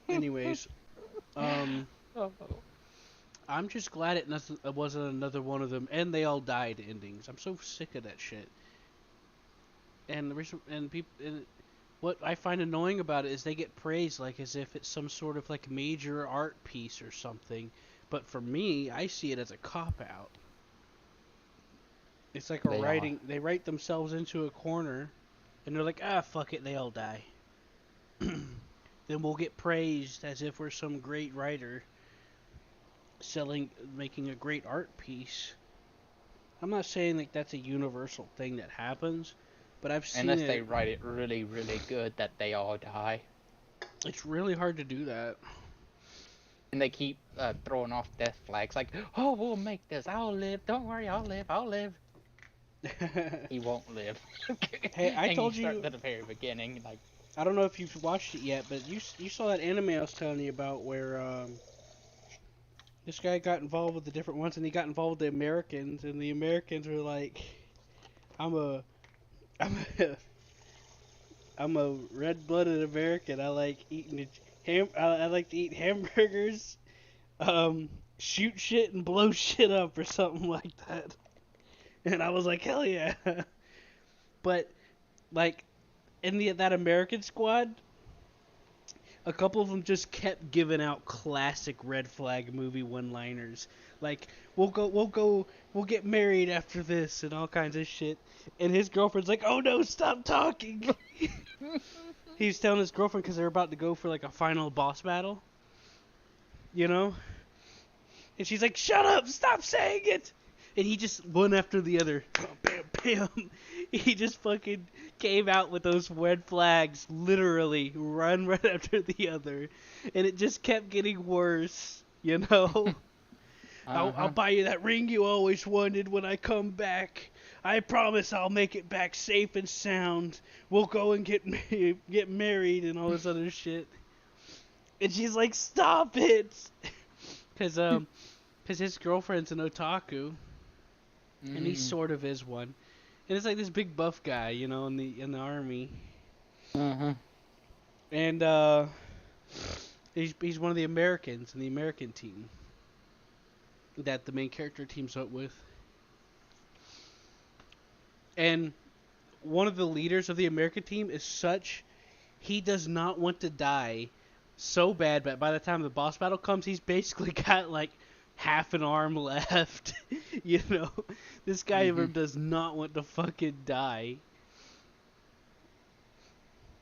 Anyways, Oh. I'm just glad it wasn't another one of them, and they all died endings. I'm so sick of that shit. And the reason, and people, and what I find annoying about it is they get praised like as if it's some sort of like major art piece or something. But for me, I see it as a cop out. It's like they write themselves into a corner, and they're like, ah, fuck it, they all die. Then we'll get praised as if we're some great writer making a great art piece. I'm not saying like that's a universal thing that happens, but I've seen Unless they write it really, really good that they all die. It's really hard to do that. And they keep throwing off death flags like, oh, we'll make this, I'll live, don't worry, I'll live. He won't live. Hey, I and told you start you at the very beginning, like, I don't know if you've watched it yet, but you saw that anime I was telling you about where this guy got involved with the different ones, and he got involved with the Americans, and the Americans were like, I'm a I'm a red-blooded American. I like eating I like to eat hamburgers, shoot shit and blow shit up or something like that. And I was like, hell yeah. But like in that American squad, a couple of them just kept giving out classic red flag movie one-liners, like we'll get married after this and all kinds of shit. And his girlfriend's like, oh no, stop talking. He's telling his girlfriend because they're about to go for like a final boss battle, you know. And she's like, shut up, stop saying it. And he just one after the other, bam, bam. He just fucking came out with those red flags, literally, one right after the other. And it just kept getting worse, you know? I'll buy you that ring you always wanted when I come back. I promise I'll make it back safe and sound. We'll go and get married and all this other shit. And she's like, stop it! Because his girlfriend's an otaku. And he sort of is one. And it's like this big buff guy, you know, in the army. And he's one of the Americans in the American team that the main character teams up with. And one of the leaders of the American team is he does not want to die so bad, but by the time the boss battle comes, he's basically got like half an arm left. You know, this guy does not want to fucking die.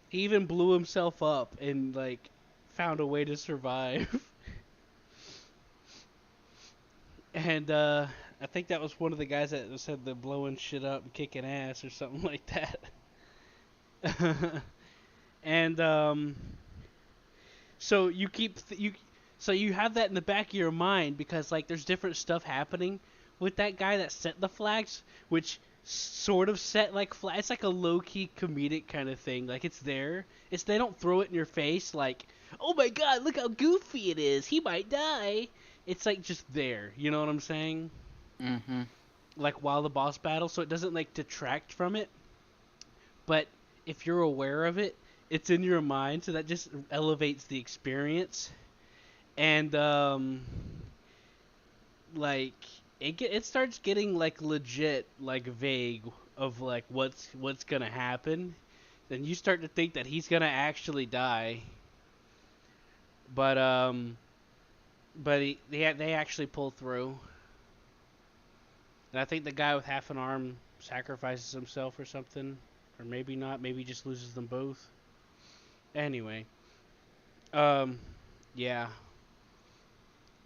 He even blew himself up and like found a way to survive. And I think that was one of the guys that said they're blowing shit up and kicking ass or something like that. And so so you have that in the back of your mind because like there's different stuff happening with that guy that set the flags, which sort of set like flags. It's like a low-key comedic kind of thing. Like it's there. They don't throw it in your face like, oh my god, look how goofy it is. He might die. It's like just there. You know what I'm saying? Like while the boss battle, so it doesn't like detract from it. But if you're aware of it, it's in your mind, so that just elevates the experience. And like it starts getting like legit like vague of like what's gonna happen. Then you start to think that he's gonna actually die. But they actually pull through. And I think the guy with half an arm sacrifices himself or something, or maybe not. Maybe he just loses them both. Anyway, yeah.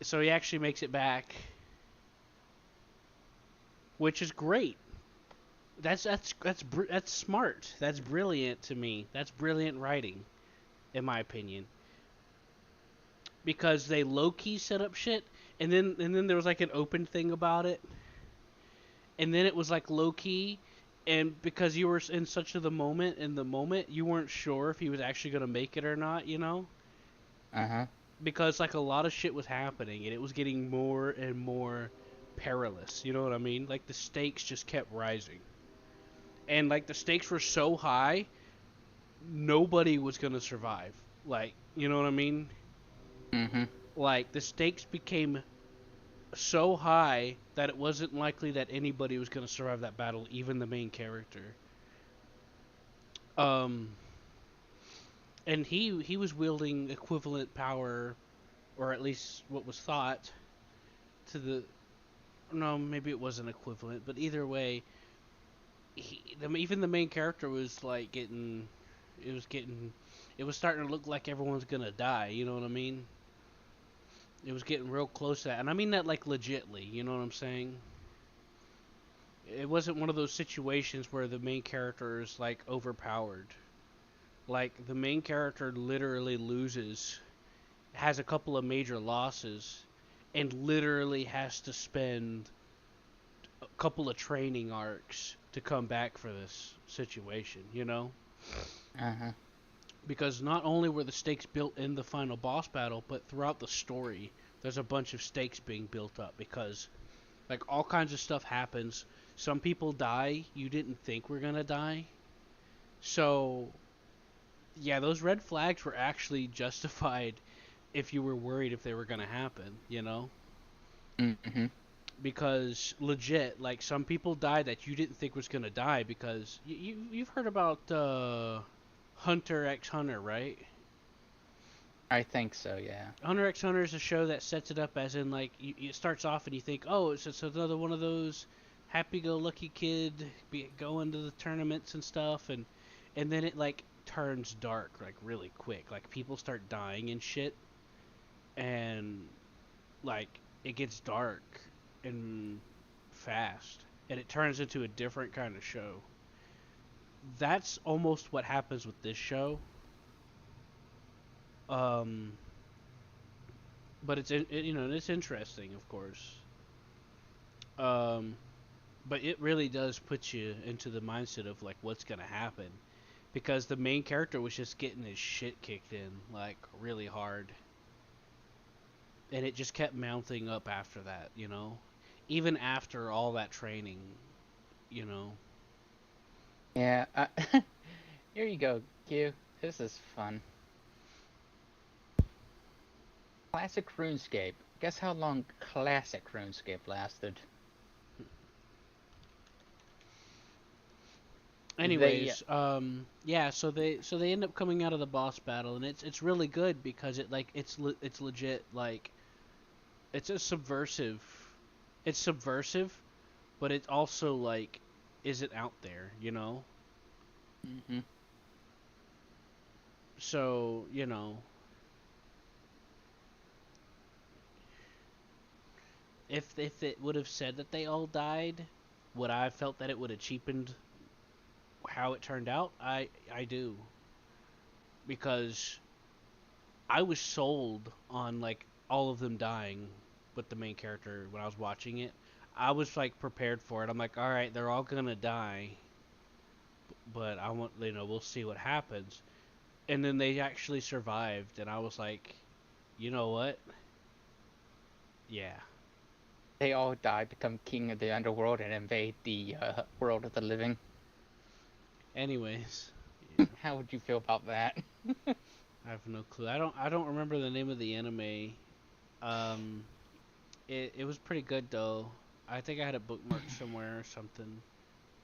So he actually makes it back, which is great. That's smart. That's brilliant to me. That's brilliant writing, in my opinion. Because they low key set up shit, and then there was like an open thing about it, and then it was like low key, and because you were in such of the moment, you weren't sure if he was actually gonna make it or not, you know? Because like a lot of shit was happening, and it was getting more and more perilous. You know what I mean? Like the stakes just kept rising, and like the stakes were so high, nobody was gonna survive. Like, you know what I mean? Like the stakes became so high that it wasn't likely that anybody was going to survive that battle, even the main character. And he was wielding equivalent power, or at least what was thought to the. No, maybe it wasn't equivalent, but either way, even the main character was like getting. It was starting to look like everyone's gonna die. You know what I mean? It was getting real close to that, and I mean that like legitly. You know what I'm saying? It wasn't one of those situations where the main character is like overpowered. Like the main character literally loses, has a couple of major losses, and literally has to spend a couple of training arcs to come back for this situation, you know? Because not only were the stakes built in the final boss battle, but throughout the story, there's a bunch of stakes being built up because like all kinds of stuff happens. Some people die you didn't think were gonna die. So yeah, those red flags were actually justified if you were worried if they were gonna happen, you know? Because legit, like some people died that you didn't think was gonna die because you've heard about Hunter x Hunter, right? I think so, yeah. Hunter x Hunter is a show that sets it up as in like it starts off and you think, oh, it's just another one of those happy-go-lucky kid going to the tournaments and stuff, and then it like turns dark like really quick. Like people start dying and shit, and like it gets dark and fast, and it turns into a different kind of show. That's almost what happens with this show. But it's it's interesting, of course. But it really does put you into the mindset of like what's gonna happen, because the main character was just getting his shit kicked in like really hard, and it just kept mounting up after that, you know, even after all that training, you know. Yeah, here you go, Q. This is fun. Classic RuneScape. Guess how long Classic RuneScape lasted? Anyways, yeah, so they end up coming out of the boss battle, and it's really good because it like it's legit, like it's a subversive. It's subversive, but it also like isn't out there, you know. So you know, if it would have said that they all died, would I have felt that it would have cheapened how it turned out? I do, because I was sold on like all of them dying with the main character when I was watching it. I was like prepared for it. I'm like, all right, they're all gonna die, but I want, you know, we'll see what happens. And then they actually survived, and I was like, you know what? Yeah. They all die, become king of the underworld, and invade the world of the living. Anyways, how would you feel about that? I have no clue. I don't remember the name of the anime. It was pretty good though. I think I had it bookmarked somewhere or something.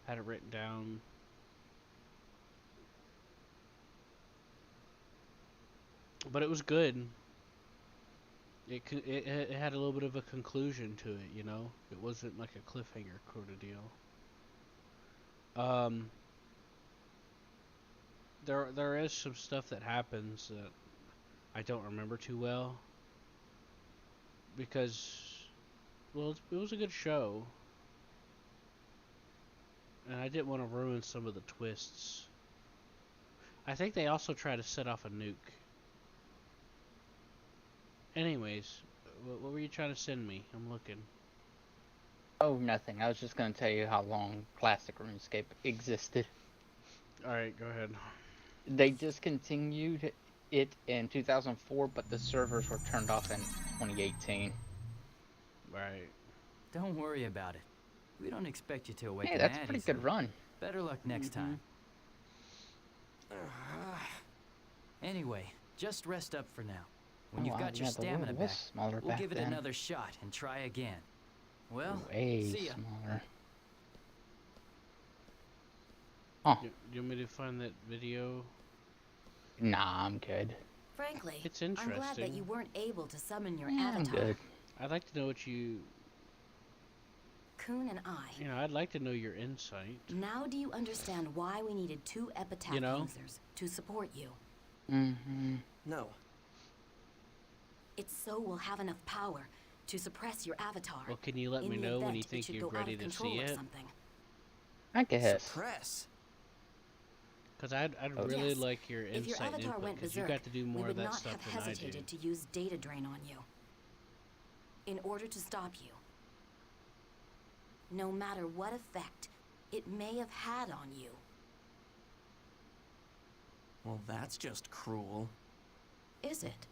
Had it written down. But it was good. It had a little bit of a conclusion to it, you know. It wasn't like a cliffhanger kind of deal. There is some stuff that happens that I don't remember too well, because, well, it was a good show. And I didn't want to ruin some of the twists. I think they also try to set off a nuke. Anyways, what were you trying to send me? I'm looking. Oh, nothing. I was just gonna tell you how long Classic RuneScape existed. Alright, go ahead. They discontinued it in 2004, but the servers were turned off in 2018. Right. Don't worry about it. We don't expect you to awaken Hey, that's a that pretty easily. good run. Better luck next time. Anyway, just rest up for now. When you've got your stamina back, we'll give it another shot and try again. Well, Way see ya. smaller. Huh. Do you want me to find that video? Nah, I'm good. Frankly, It's I'm glad that interesting. you weren't able to summon your Yeah, I'm avatar. good. I'd like to know what you... Kun and I. You know, I'd like to know your insight. Now do you understand why we needed 2 epitaph You know? users to support you? Mm-hmm. No. It's so we'll have enough power to suppress your avatar. Well, can you let in me the know when event you it think should you're go out ready of to control see or it? something. I guess. Suppress. Because I'd Oh. really Yes. like your If your insight and avatar input, went because you berserk, got to do we more of would that not stuff have than I do. hesitated to use data drain on you. In order to stop you. No matter what effect it may have had on you. Well, that's just cruel. Is it?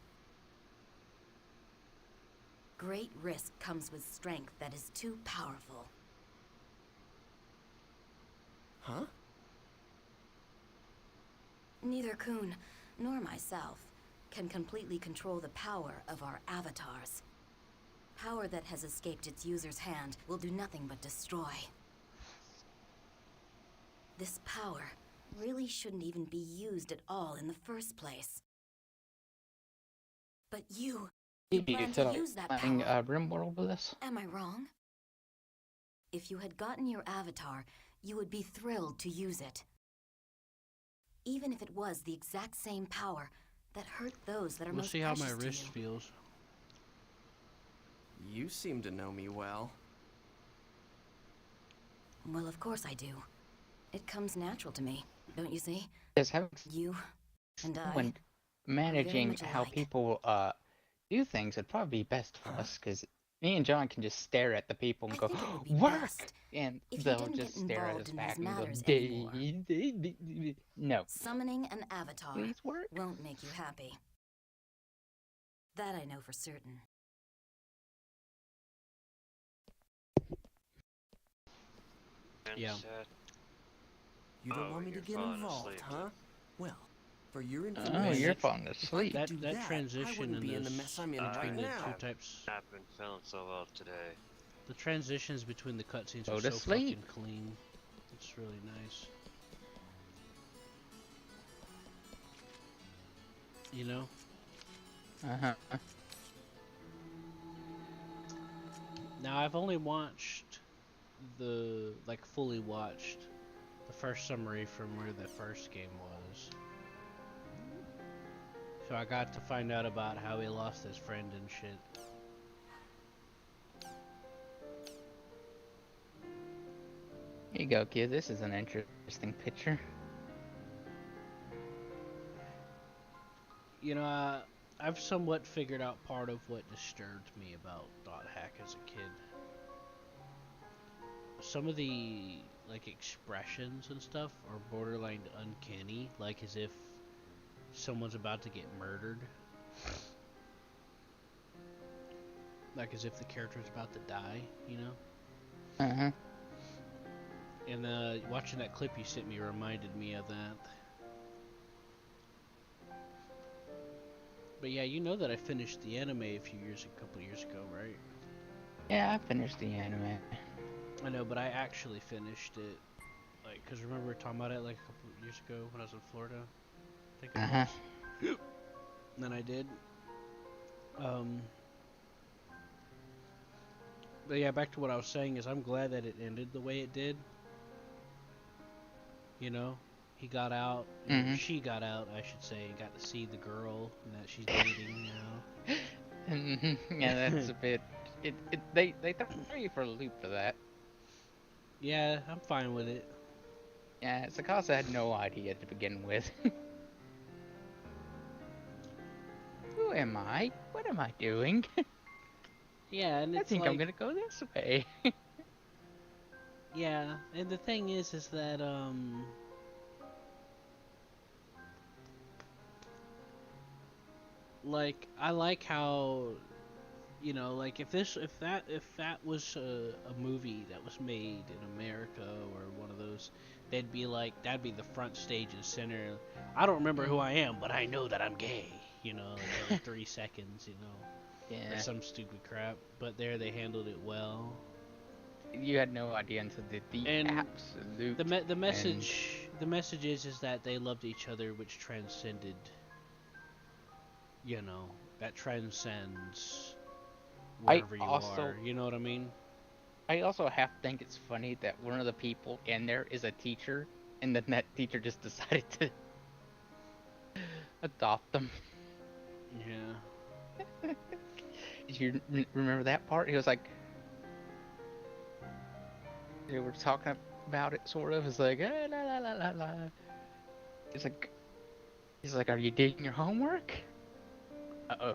Great risk comes with strength that is too powerful. Huh? Neither Kun nor myself can completely control the power of our avatars. Power that has escaped its user's hand will do nothing but destroy. This power really shouldn't even be used at all in the first place. But you plan to use that playing power. RimWorld with us? Am I wrong? If you had gotten your avatar, you would be thrilled to use it. Even if it was the exact same power that hurt those that are We'll most see how precious my to wrist you. feels. You seem to know me well. Well, of course I do. It comes natural to me, don't you see? Because having You and I. when managing much how alike. people do things, it'd probably be best for us, because me and John can just stare at the people and I go, think it would be work! best And if you they'll didn't just get stare at involved us in back these and go, matters anymore. no. Summoning an avatar Please work. won't make you happy. That I know for certain. Yeah. You don't Oh, want me to you're get falling involved, asleep. huh? Well, for your Oh, information, you're falling if I asleep. could do That I transition wouldn't in be in the this mess I'm in I right between the now. two types, I've been feeling so well today. the transitions between the cutscenes Go are to so sleep. fucking clean. It's really nice. You know? Uh-huh. Now I've only watched fully watched the first summary from where the first game was. So I got to find out about how he lost his friend and shit. Here you go, kid. This is an interesting picture. You know, I've somewhat figured out part of what disturbed me about Dot Hack as a kid. Some of the expressions and stuff are borderline uncanny, like as if someone's about to get murdered. Like as if the character's about to die, you know? Uh-huh. And watching that clip you sent me reminded me of that. But yeah, you know that I finished the anime a couple years ago, right? Yeah, I finished the anime. I know, but I actually finished it. Like, cause remember we were talking about it like a couple of years ago when I was in Florida? I think it Uh-huh. was. And then I did. But yeah, back to what I was saying is I'm glad that it ended the way it did. You know? He got out, or she got out, I should say, and got to see the girl that she's dating now. Yeah, that's a bit. They throw you for a loop for that. Yeah, I'm fine with it. Yeah, Sakasa had no idea to begin with. Who am I? What am I doing? Yeah, and I it's think I'm like, gonna go this way. yeah, and the thing is that like I like how, you know, like if that was a movie that was made in America or one of those, they'd be like, that'd be the front stage and center. I don't remember who I am, but I know that I'm gay. You know, like every 3 seconds, you know, or Yeah. some stupid crap. But there they handled it well. You had no idea until the And absolute the end. message is that they loved each other, which transcended. You know, that transcends wherever you are. You know what I mean? I also half think it's funny that one of the people in there is a teacher, and then that teacher just decided to adopt them. Yeah. Did you remember that part? He was like, they were talking about it, sort of. It's like, la la la la la. He's like, are you doing your homework? Uh-oh.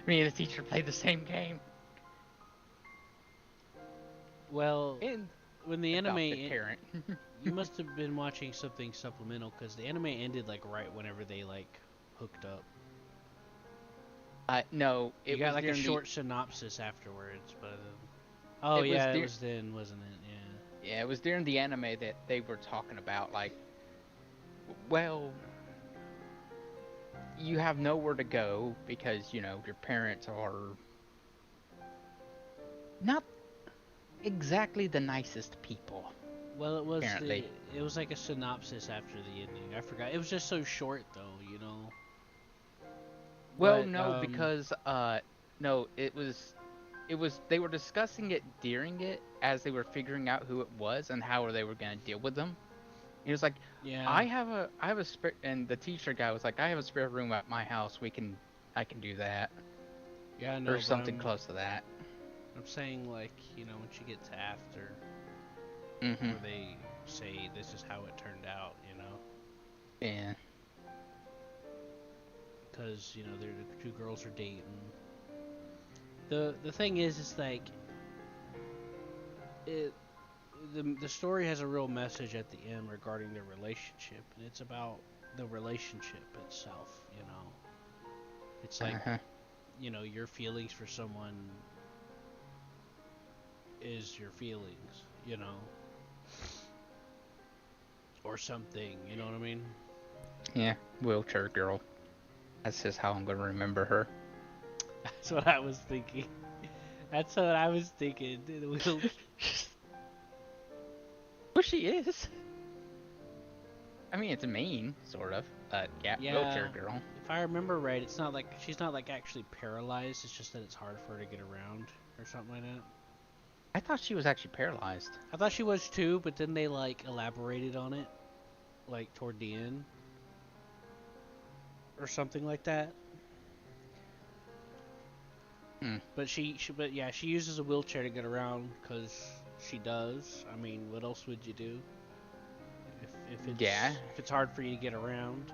Me and the teacher played the same game. Well, And when the anime, adopted parent. you must have been watching something supplemental because the anime ended like right whenever they like hooked up. No, You it got was like a during short synopsis afterwards, but oh It was yeah, it dear- was then, wasn't it? Yeah. Yeah, it was during the anime that they were talking about, like, well, you have nowhere to go because, you know, your parents are not exactly the nicest people. Well, Apparently. it was like a synopsis after the ending. I forgot. It was just so short though, you know. Well, But, no, because no, it was they were discussing it during it as they were figuring out who it was and how they were gonna deal with them. He was like, yeah, I have a spare, and the teacher guy was like, I have a spare room at my house. I can do that, yeah, I know, or but something close to that. I'm saying like, you know, once you get to after, Mm-hmm. where they say this is how it turned out, you know, Yeah. because you know the two girls are dating. The thing is like it. The story has a real message at the end regarding their relationship, and it's about the relationship itself. You know, it's like you know, your feelings for someone is your feelings. You know, or something. You know what I mean? Yeah. Wheelchair girl. That's just how I'm gonna remember her. That's what I was thinking. That's what I was thinking. Well, she is. I mean, it's mean, sort of, but yeah, wheelchair girl. If I remember right, it's not like she's not like actually paralyzed. It's just that it's hard for her to get around or something like that. I thought she was actually paralyzed. I thought she was too, but then they like elaborated on it, like toward the end, or something like that. But but yeah, she uses a wheelchair to get around because she does. I mean, what else would you do? If it's hard for you to get around.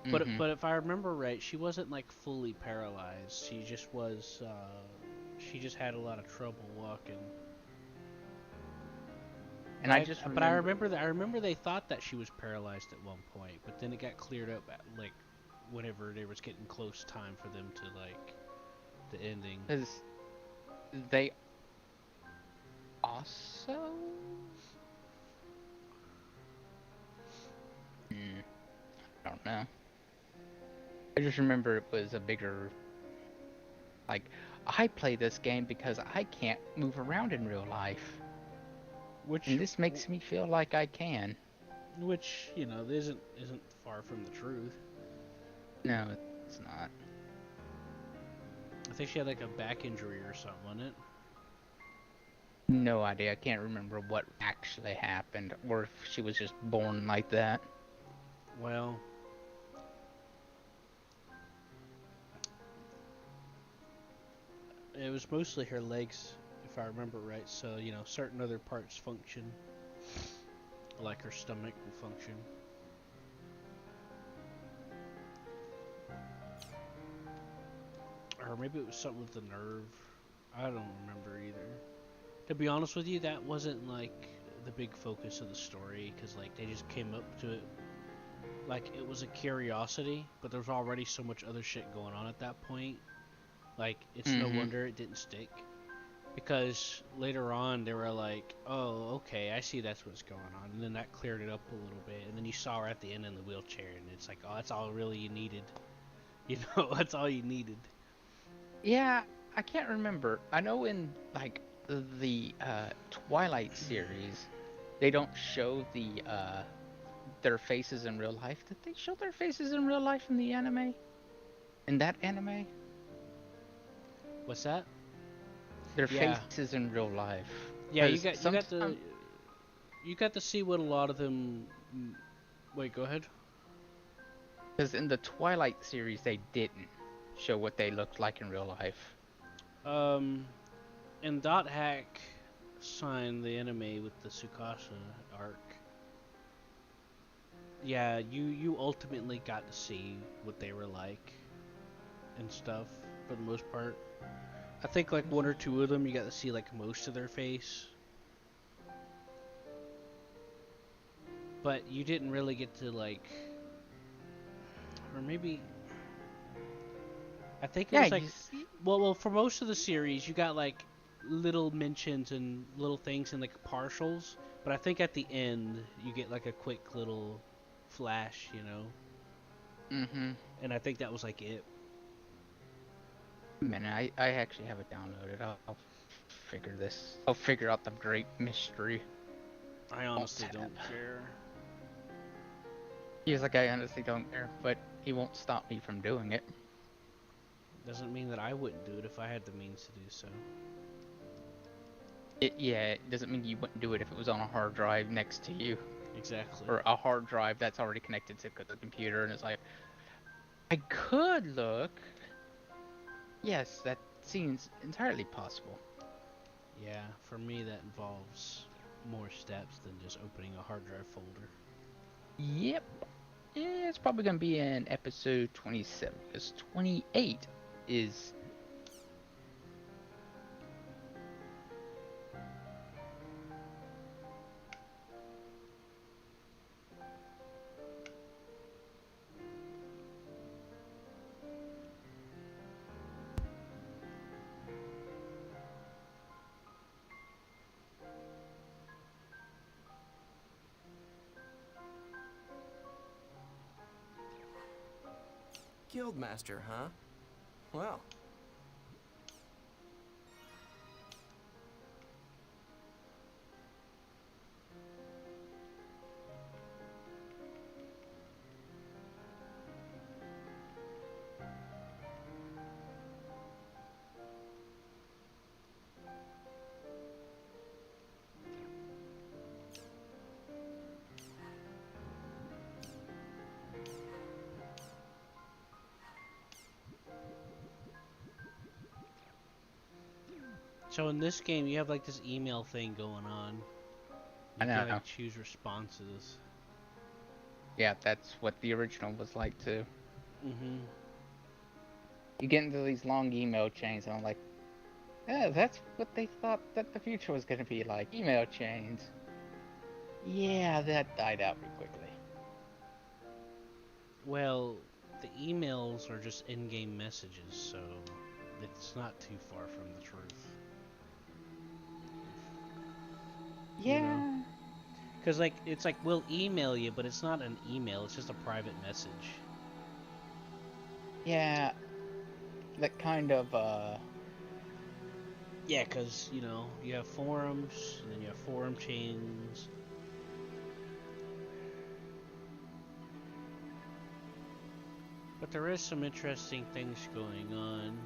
But if I remember right, she wasn't like fully paralyzed. She just was. She just had a lot of trouble walking. And I remember they thought that she was paralyzed at one point, but then it got cleared up at, like whenever there was getting close time for them to like the ending. Because they also. I don't know. I just remember it was a bigger. Like, I play this game because I can't move around in real life. And this makes me feel like I can. Which, you know, isn't far from the truth. No, it's not. I think she had like a back injury or something, wasn't it? No idea. I can't remember what actually happened, or if she was just born like that. Well, it was mostly her legs, if I remember right. So, you know, certain other parts function. Like her stomach will function. Or maybe it was something with the nerve. I don't remember either. To be honest with you, that wasn't like the big focus of the story, because like they just came up to it like it was a curiosity, but there was already so much other shit going on at that point. Like, it's no wonder it didn't stick. Because later on, they were like, oh, okay, I see that's what's going on. And then that cleared it up a little bit. And then you saw her at the end in the wheelchair, and it's like, oh, that's all really you needed. You know, that's all you needed. Yeah, I can't remember. I know in, like, the Twilight series, they don't show their faces in real life. Did they show their faces in real life in the anime? In that anime? What's that? Their faces in real life. Yeah, you got to see what a lot of them. Wait, go ahead. Because in the Twilight series, they didn't show what they looked like in real life. And Dot Hack signed the anime with the Tsukasa arc. Yeah, you ultimately got to see what they were like and stuff for the most part. I think like one or two of them you got to see like most of their face. But you didn't really get to like, or maybe I think it was like, well, for most of the series you got like little mentions and little things in like partials, but I think at the end you get like a quick little flash, you know. And I think that was like it. Man, I actually have it downloaded. I'll figure this. I'll figure out the great mystery. I honestly don't care. He's like, I honestly don't care, but he won't stop me from doing it. Doesn't mean that I wouldn't do it if I had the means to do so. It doesn't mean you wouldn't do it if it was on a hard drive next to you. Exactly. Or a hard drive that's already connected to the computer, and it's like, I could look. Yes, that seems entirely possible. Yeah, for me that involves more steps than just opening a hard drive folder. Yep. Yeah, it's probably going to be in episode 27, because 28 is... Guildmaster, huh? Well. So in this game, you have like this email thing going on. You can like choose responses. Yeah, that's what the original was like too. You get into these long email chains, and I'm like, yeah, that's what they thought that the future was going to be like. Email chains. Yeah, that died out pretty quickly. Well, the emails are just in-game messages, so it's not too far from the truth. Yeah. Because like it's like we'll email you, but it's not an email. It's just a private message. Yeah. That kind of Yeah, because you know you have forums, and then you have forum chains. But there is some interesting things going on.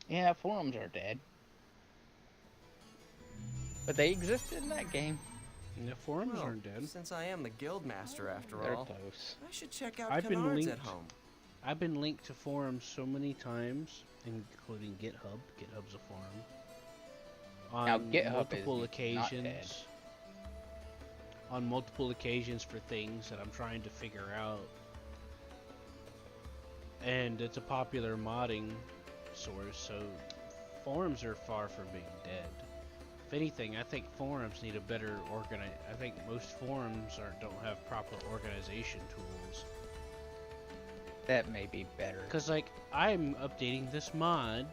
Yeah, forums are dead. But they existed in that game. And the forums aren't dead. Since I am the Guildmaster after They're all, close. I should check out I've been Canards linked. at home. I've been linked to forums so many times, including GitHub. GitHub's a forum. Now, on GitHub multiple is not dead. occasions. On multiple occasions for things that I'm trying to figure out. And it's a popular modding source, so forums are far from being dead. If anything, I think forums need a better I think most forums don't have proper organization tools. That may be better. Cause like I'm updating this mod.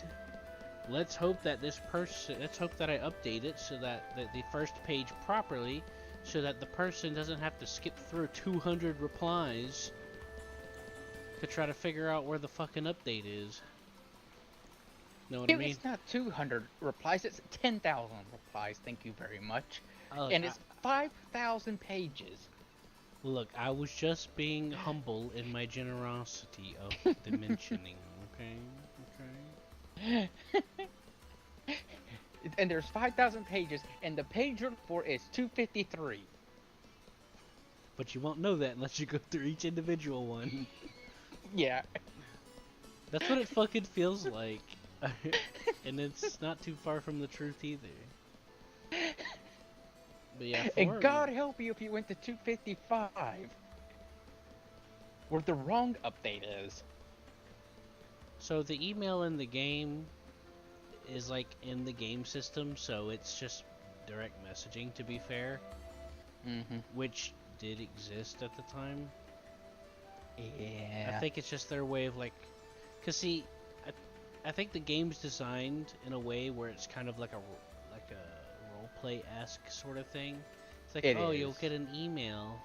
Let's hope that let's hope that I update it so that the first page properly, so that the person doesn't have to skip through 200 replies to try to figure out where the fucking update is. Know what I mean? It's not 200 replies, it's 10,000 replies, thank you very much. And it's 5,000 pages. Look, I was just being humble in my generosity of the mentioning, okay? And there's 5,000 pages, and the page for is 253. But you won't know that unless you go through each individual one. Yeah. That's what it fucking feels like. And it's not too far from the truth either. But yeah, and God help you if you went to 255. Where the wrong update is. So the email in the game is like in the game system, so it's just direct messaging, to be fair. Mm-hmm. Which did exist at the time. Yeah. I think it's just their way of like, cause see, I think the game's designed in a way where it's kind of like a roleplay-esque sort of thing. It's like, you'll get an email.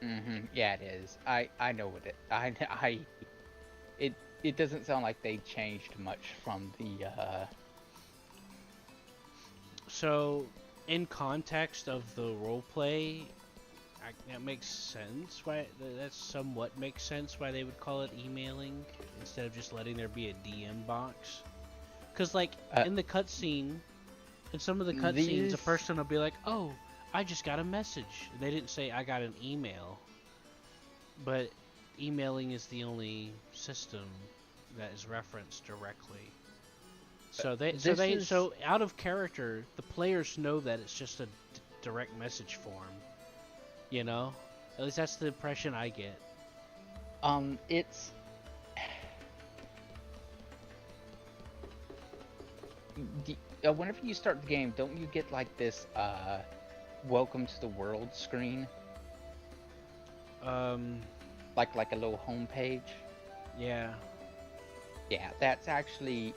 Mm-hmm. Yeah, it is. I know what it doesn't sound like they changed much from the So, in context of the roleplay, that makes sense. That somewhat makes sense why they would call it emailing instead of just letting there be a DM box. Because, like, in the cutscene, in some of the cutscenes, a person will be like, "Oh, I just got a message." They didn't say I got an email, but emailing is the only system that is referenced directly. So out of character, the players know that it's just a direct message form. You know, at least that's the impression I get. It's whenever you start the game, don't you get like this welcome to the world screen? Like a little home page? Yeah. Yeah, that's actually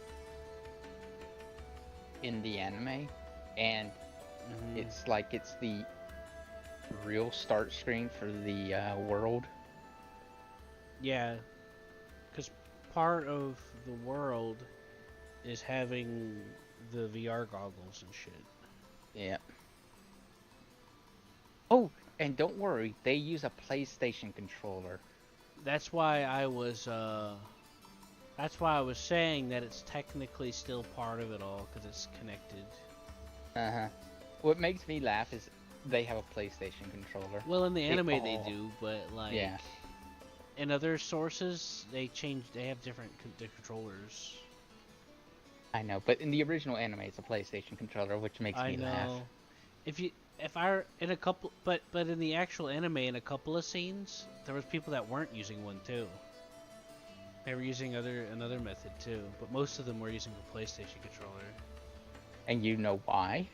in the anime, and it's the real start screen for the world. Yeah, because part of the world is having the VR goggles and shit. Yeah. Oh, and don't worry, they use a PlayStation controller. That's why I was saying that it's technically still part of it all, because it's connected. Uh-huh. What makes me laugh is they have a PlayStation controller. Well, in the anime they do, but like yeah. In other sources, they have different controllers. I know, but in the original anime, it's a PlayStation controller, which makes me laugh. But in the actual anime, in a couple of scenes, there was people that weren't using one too. They were using another method too, but most of them were using the PlayStation controller. And you know why?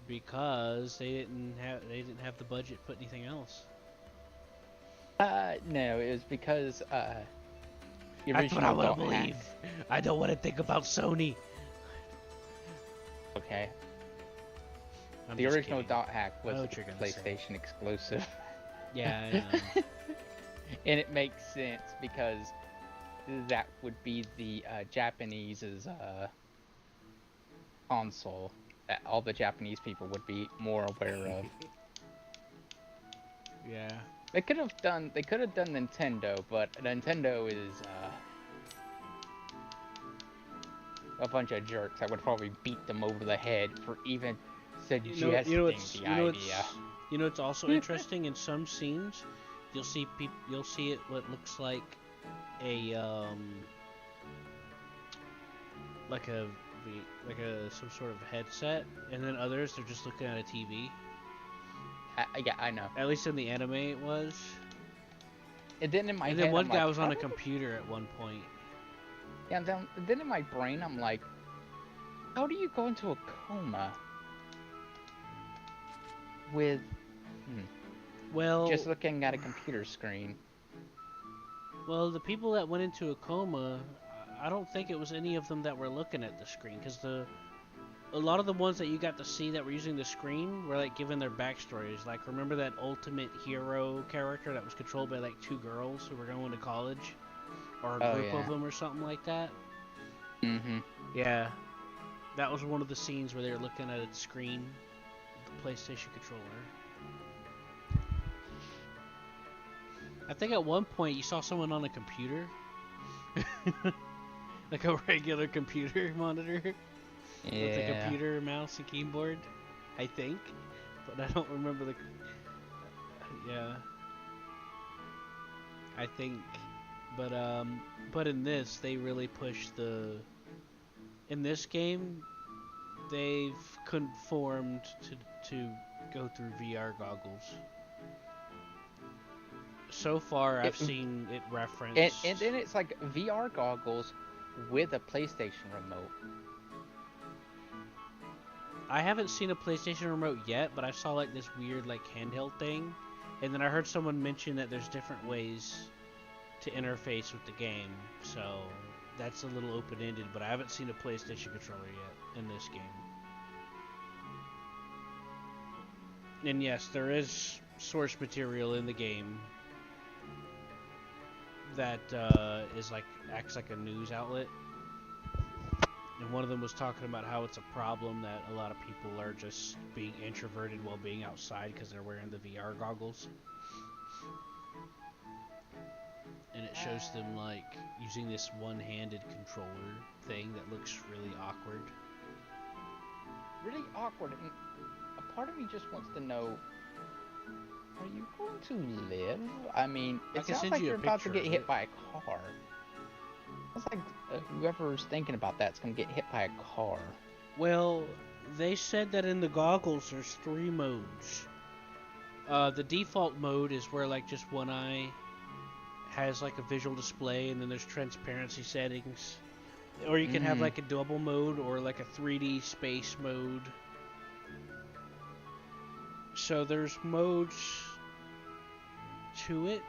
Because they didn't have the budget to put anything else. No, it was because the That's what I original want to believe. I don't want to think about Sony. Okay. I'm The just original kidding. Dot Hack was I know a what you're gonna say. PlayStation exclusive. Yeah, I know. And it makes sense because that would be the Japanese's console that all the Japanese people would be more aware of. Yeah. They could have done Nintendo, but Nintendo is a bunch of jerks that would probably beat them over the head for even suggesting the idea. You know, it's also interesting. In some scenes, you'll see it what looks like a some sort of headset, and then others they're just looking at a TV. Yeah, I know. At least in the anime it was. And then in my And head, then one I'm guy like, was how on a did computer at one point. Yeah, and then in my brain, I'm like, how do you go into a coma with Well, just looking at a computer screen? well, the people that went into a coma, I don't think it was any of them that were looking at the screen, because a lot of the ones that you got to see that were using the screen were like given their backstories. Like, remember that ultimate hero character that was controlled by like two girls who were going to college, or a group of them, or something like that? Mm-hmm. Yeah, that was one of the scenes where they were looking at a screen, the PlayStation controller. I think at one point you saw someone on a computer, like a regular computer monitor, with a computer, mouse, and keyboard. I think, but I don't remember the. Yeah, I think, but in this they really pushed the. In this game, they've conformed to go through VR goggles. So far, I've seen it referenced. And then it's like VR goggles with a PlayStation remote. I haven't seen a PlayStation remote yet, but I saw like this weird like handheld thing, and then I heard someone mention that there's different ways to interface with the game. So that's a little open-ended, but I haven't seen a PlayStation controller yet in this game. And yes, there is source material in the game that is like acts like a news outlet, and one of them was talking about how it's a problem that a lot of people are just being introverted while being outside because they're wearing the VR goggles, and it shows them like using this one-handed controller thing that looks really awkward. Really awkward, and a part of me just wants to know, are you going to live? I mean, it sounds like you're about to get hit by a car. It's like whoever's thinking about that's going to get hit by a car. Well, they said that in the goggles there's 3 modes. The default mode is where like just one eye has like a visual display, and then there's transparency settings. Or you can have like a double mode or like a 3D space mode. So there's modes to it.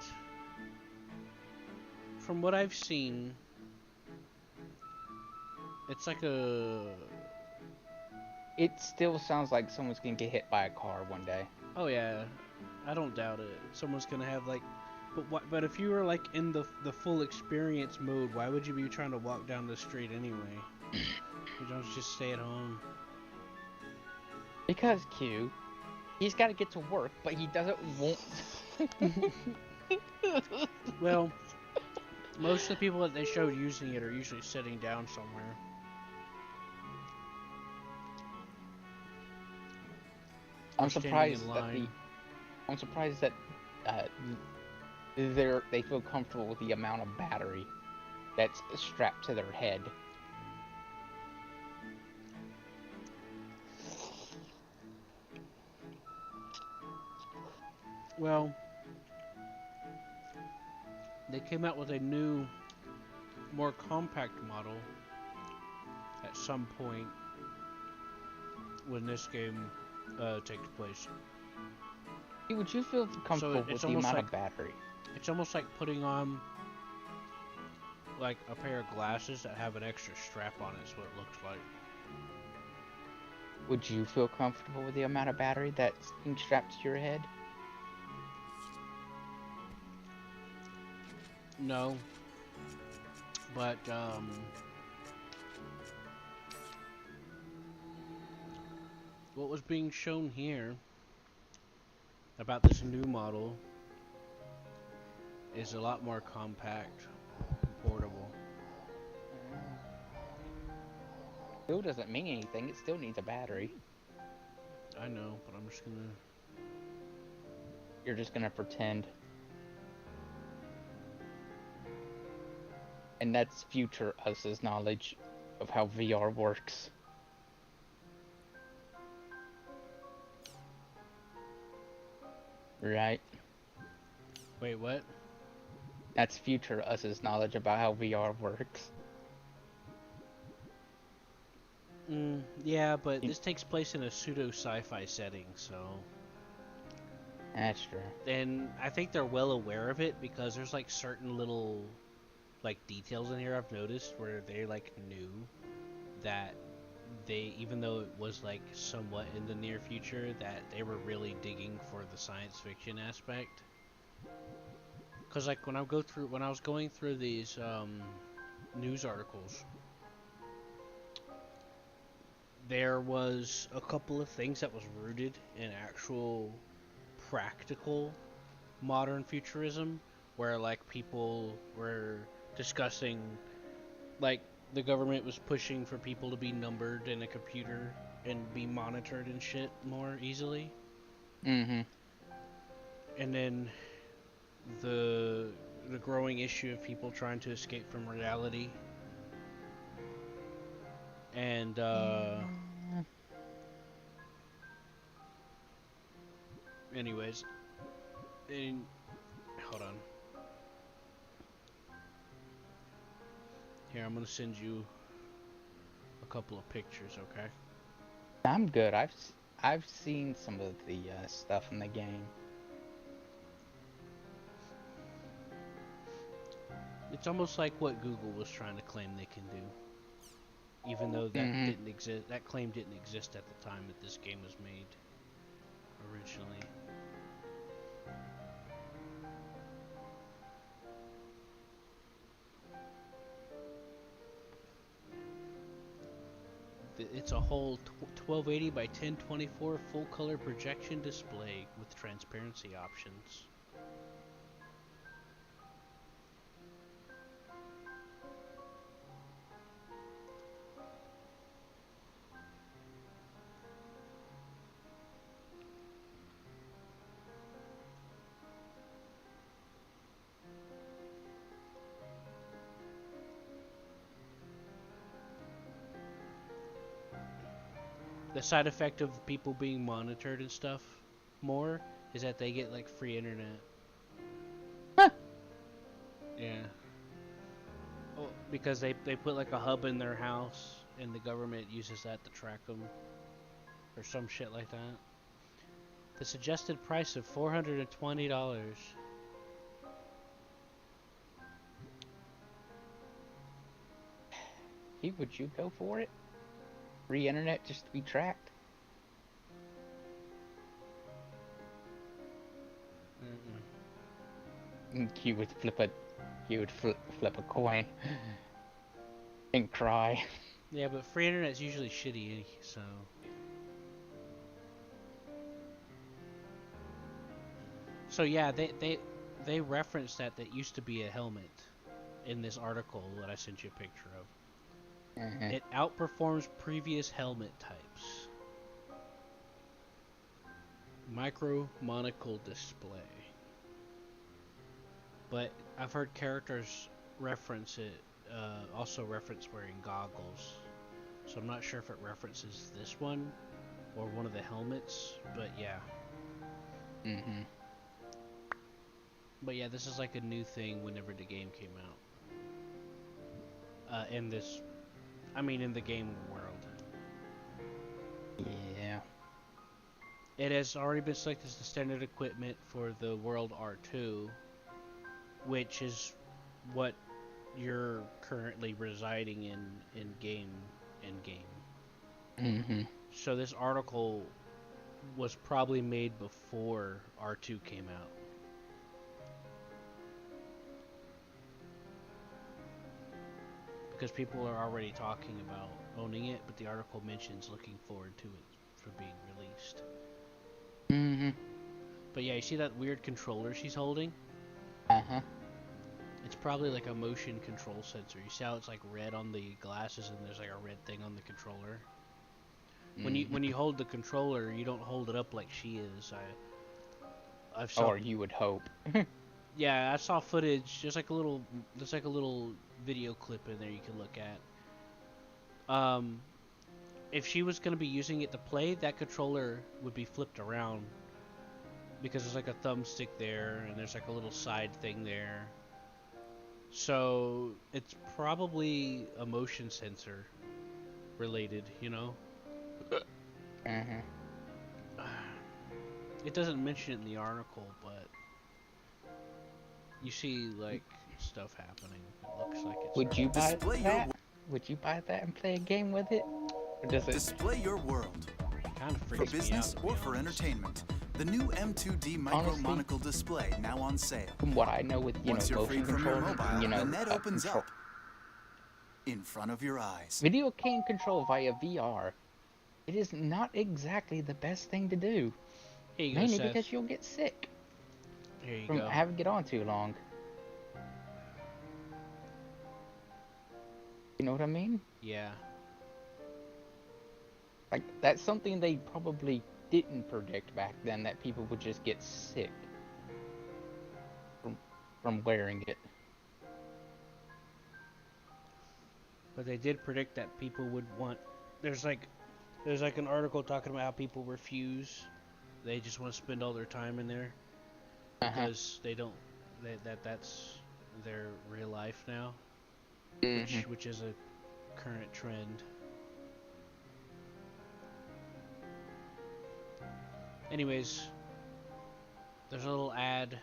From what I've seen, it's like a... It still sounds like someone's gonna get hit by a car one day. Oh yeah, I don't doubt it. Someone's gonna have like... But if you were like in the full experience mode, why would you be trying to walk down the street anyway? You don't just stay at home. Because Q, he's got to get to work, but he doesn't want. Well, most of the people that they showed using it are usually sitting down somewhere. I'm surprised that they feel comfortable with the amount of battery that's strapped to their head. Well, they came out with a new, more compact model at some point when this game takes place. Would you feel comfortable with the amount of battery? It's almost like putting on like a pair of glasses that have an extra strap on it, is what it looks like. Would you feel comfortable with the amount of battery that's being strapped to your head? No. But, what was being shown here about this new model is a lot more compact and portable. Still doesn't mean anything, it still needs a battery. I know, but I'm just gonna... You're just gonna pretend. And that's future us's knowledge. of how VR works. Right? Wait, what? That's future us's knowledge about how VR works. Yeah, but this takes place in a pseudo sci-fi setting, so. That's true. And I think they're well aware of it because there's like certain little like details in here I've noticed where they like knew that they, even though it was like somewhat in the near future, that they were really digging for the science fiction aspect. Cause like when I was going through these news articles, there was a couple of things that was rooted in actual practical modern futurism, where like people were discussing, like the government was pushing for people to be numbered in a computer and be monitored and shit more easily. Mm-hmm. And then the growing issue of people trying to escape from reality. And anyways, and hold on. Here, I'm gonna send you a couple of pictures, okay? I'm good. I've seen some of the stuff in the game. It's almost like what Google was trying to claim they can do, even though that didn't exist. That claim didn't exist at the time that this game was made originally. It's a whole 1280 by 1024 full color projection display with transparency options. The side effect of people being monitored and stuff more is that they get like free internet. Huh. Yeah. Oh, because they put like a hub in their house and the government uses that to track them or some shit like that. The suggested price of $420. Hey, would you go for it? Free internet just to be tracked? You would flip a coin and cry. Yeah, but free internet's usually shitty, so. So yeah, they referenced that used to be a helmet in this article that I sent you a picture of. It outperforms previous helmet types. Micro monocle display. But I've heard characters reference it, also reference wearing goggles. So I'm not sure if it references this one or one of the helmets, but yeah. But yeah, this is like a new thing whenever the game came out. In the game world. Yeah. It has already been selected as the standard equipment for the World R2, which is what you're currently residing in game. So this article was probably made before R2 came out. Because people are already talking about owning it, but the article mentions looking forward to it for being released. But yeah, you see that weird controller she's holding? It's probably like a motion control sensor. You see how it's like red on the glasses and there's like a red thing on the controller? When you hold the controller, you don't hold it up like she is. Or you would hope. Yeah, I saw footage. There's like a little video clip in there you can look at. Um, if she was going to be using it to play, that controller would be flipped around because there's like a thumbstick there and there's like a little side thing there. So it's probably a motion sensor related, you know? It doesn't mention it in the article, but you see like stuff happening. It looks like it's. Would you buy Display your that? Would you buy that and play a game with it? Or does it? Display your world. Kind of For freaks me out, business to be or for honest. entertainment, the new M2D Micro Honestly, Monocle display now on sale. From what I know with, you Once know, you're free motion from your control, mobile, you know, the net opens control. up in front of your eyes. Video game control via VR. It is not exactly the best thing to do. Here you go, Mainly Seth. because you'll get sick Here you from go. having it on too long. You know what I mean? Yeah. Like, that's something they probably didn't predict back then, that people would just get sick from wearing it. But they did predict that people would want. There's like an article talking about how people refuse. They just want to spend all their time in there because they don't. That's their real life now, which is a current trend. Anyways, there's a little ad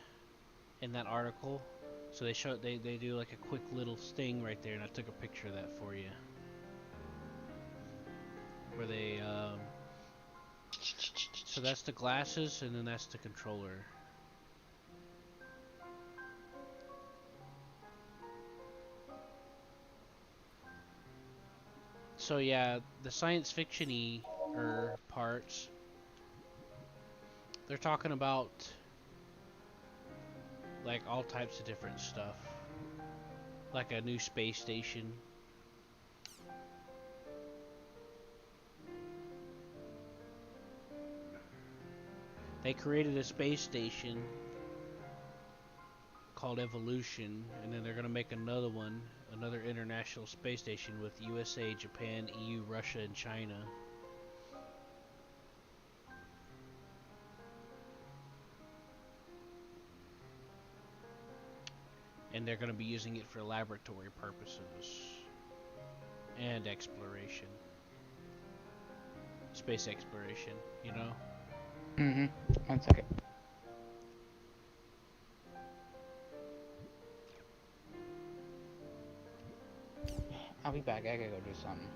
in that article. So they do like a quick little sting right there, and I took a picture of that for you. Where they so that's the glasses, and then that's the controller. So yeah, the science fiction-y parts, they're talking about like all types of different stuff, like a new space station. They created a space station called Evolution, and then they're going to make another one, another international space station with USA, Japan, EU, Russia, and China. And they're going to be using it for laboratory purposes and exploration. Space exploration, you know? 1 second. I'll be back. I gotta go do something.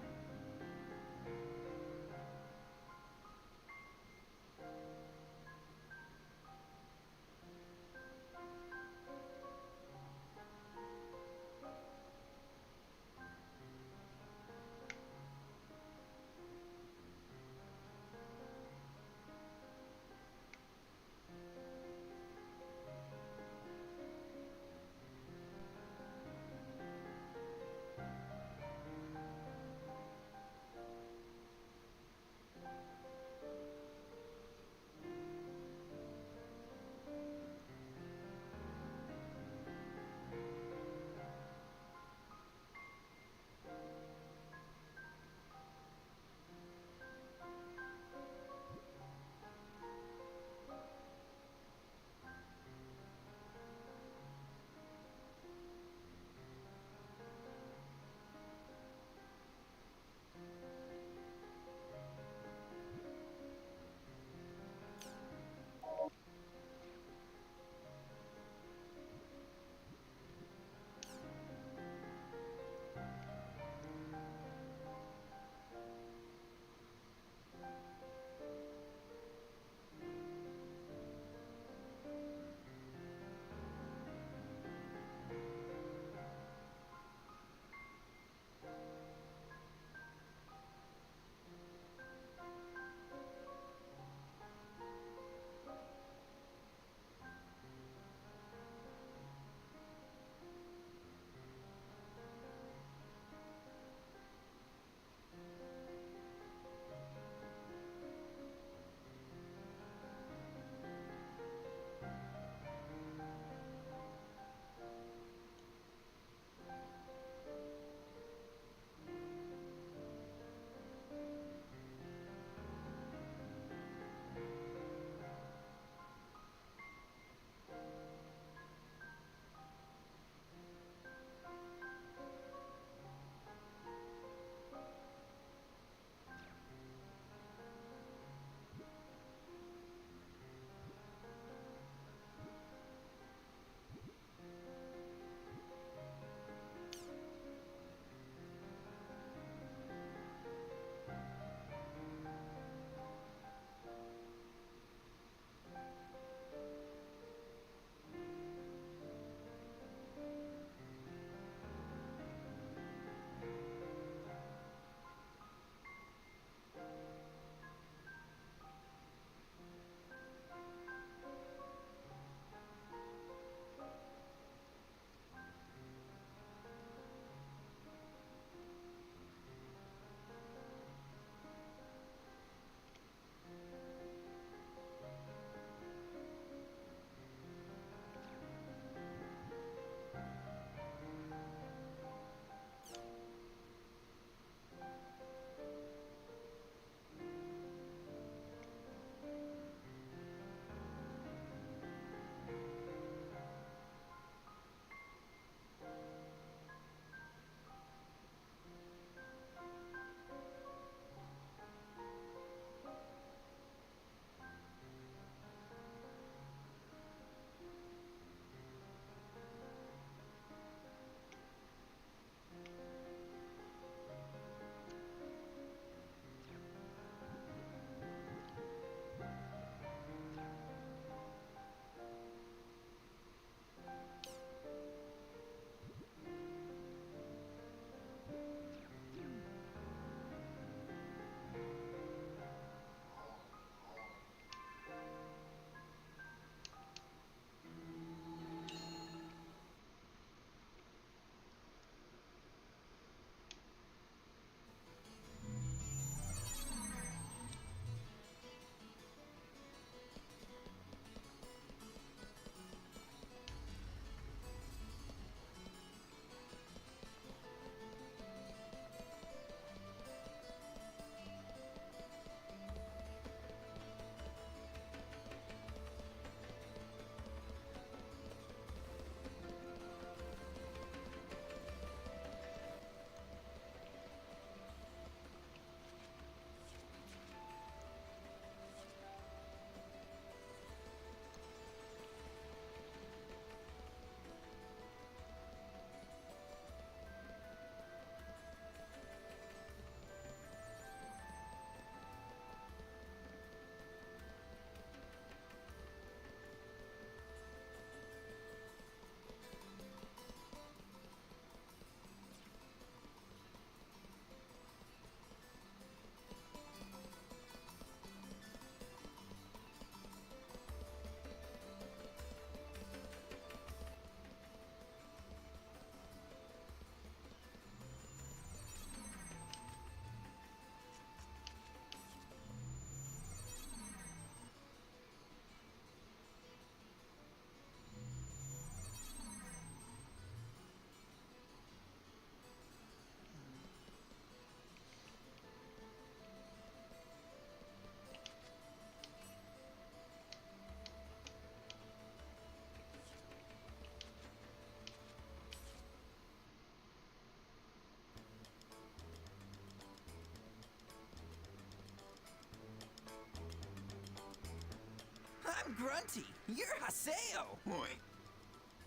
Grunty, you're Haseo. Oink.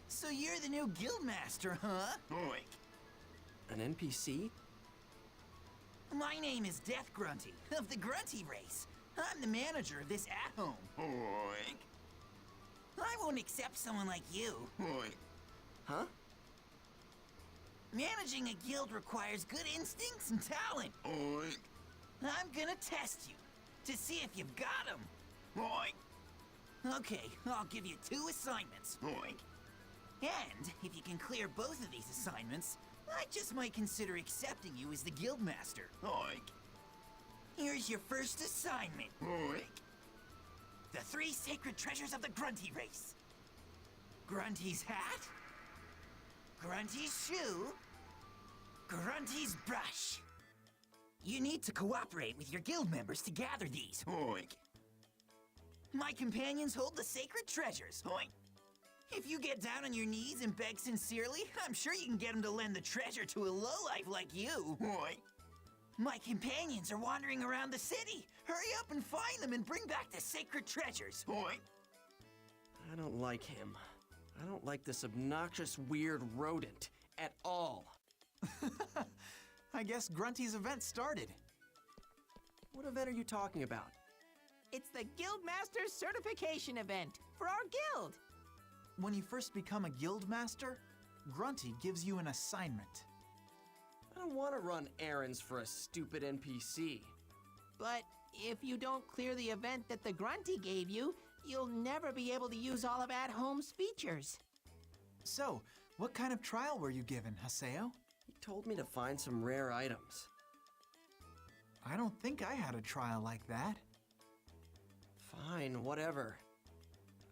So you're the new guildmaster, huh? Oink. An NPC? My name is Death Grunty, of the Grunty race. I'm the manager of this at-home. Oink. I won't accept someone like you. Oink. Huh? Managing a guild requires good instincts and talent. Oink. I'm gonna test you to see if you've got them. Oink. Okay, I'll give you 2 assignments. Oink. And if you can clear both of these assignments, I just might consider accepting you as the guildmaster. Oink. Here's your first assignment. Oink. The 3 sacred treasures of the Grunty race. Grunty's hat, Grunty's shoe, Grunty's brush. You need to cooperate with your guild members to gather these. Oink. My companions hold the sacred treasures. Oink. If you get down on your knees and beg sincerely, I'm sure you can get them to lend the treasure to a lowlife like you. Oink. My companions are wandering around the city. Hurry up and find them and bring back the sacred treasures. Oink. I don't like him. I don't like this obnoxious, weird rodent at all. I guess Grunty's event started. What event are you talking about? It's the Guildmaster Certification event for our guild. When you first become a guild master, Grunty gives you an assignment. I don't want to run errands for a stupid NPC. But if you don't clear the event that the Grunty gave you, you'll never be able to use all of At-Home's features. So, what kind of trial were you given, Haseo? He told me to find some rare items. I don't think I had a trial like that. Fine, whatever.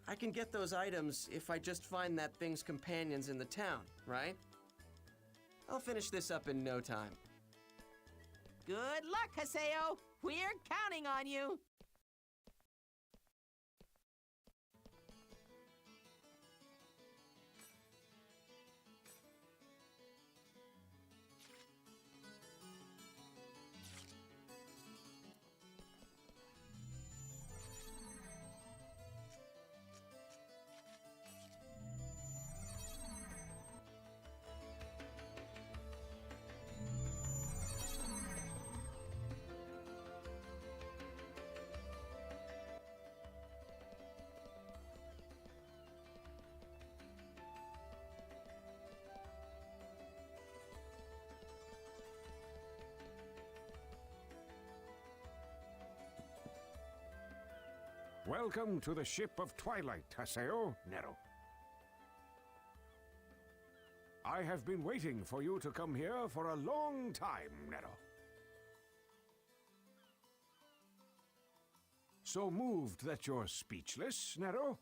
I can get those items if I just find that thing's companions in the town, right? I'll finish this up in no time. Good luck, Haseo. We're counting on you. Welcome to the ship of Twilight, Haseo, Nero. I have been waiting for you to come here for a long time, Nero. So moved that you're speechless, Nero?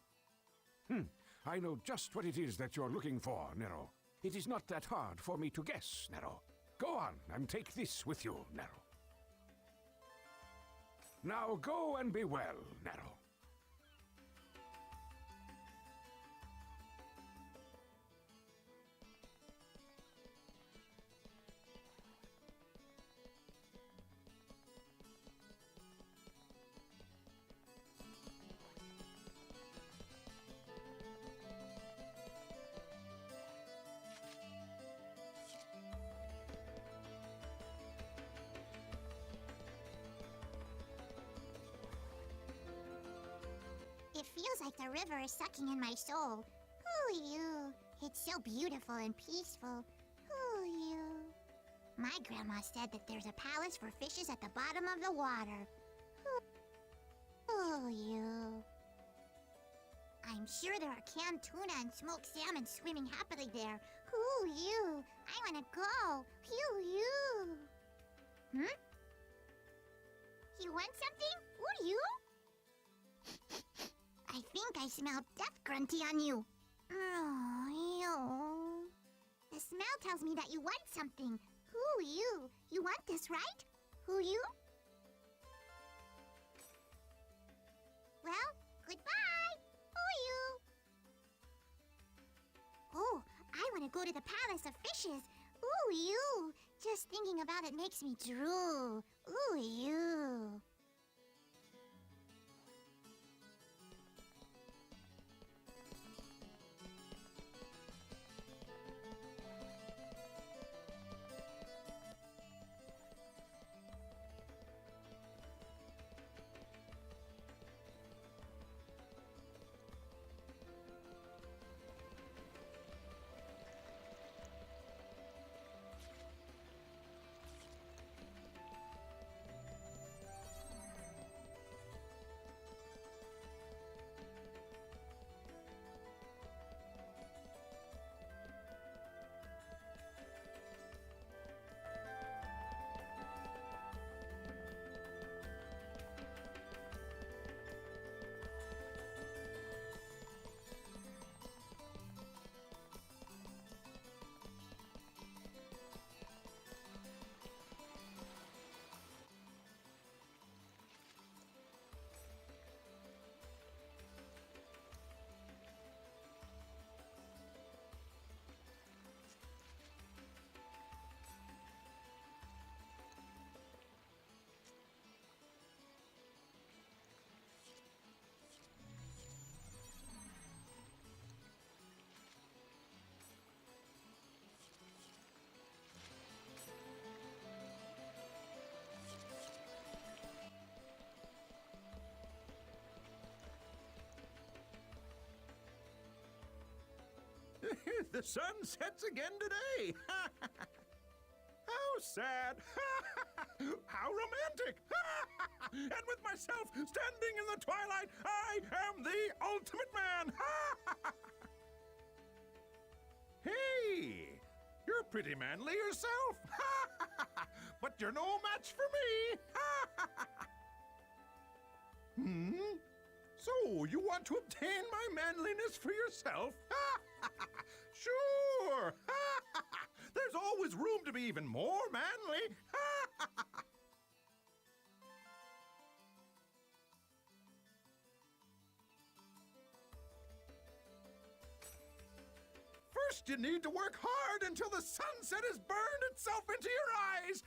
I know just what it is that you're looking for, Nero. It is not that hard for me to guess, Nero. Go on and take this with you, Nero. Now go and be well, Nero. It feels like the river is sucking in my soul. Ooh, you. It's so beautiful and peaceful. Ooh, you. My grandma said that there's a palace for fishes at the bottom of the water. Ooh, you. I'm sure there are canned tuna and smoked salmon swimming happily there. Ooh, you. I want to go. You. You want something? Ooh, you? I think I smell Death Grunty on you. Oh, you. The smell tells me that you want something. Who you? You want this, right? Who you? Well, goodbye. Who you? Oh, I want to go to the Palace of Fishes. Ooh, you. Just thinking about it makes me drool. Ooh, you. The sun sets again today. How sad. How romantic. And with myself standing in the twilight, I am the ultimate man. Hey, you're pretty manly yourself. But you're no match for me. So, you want to obtain my manliness for yourself? Sure! There's always room to be even more manly. First, you need to work hard until the sunset has burned itself into your eyes.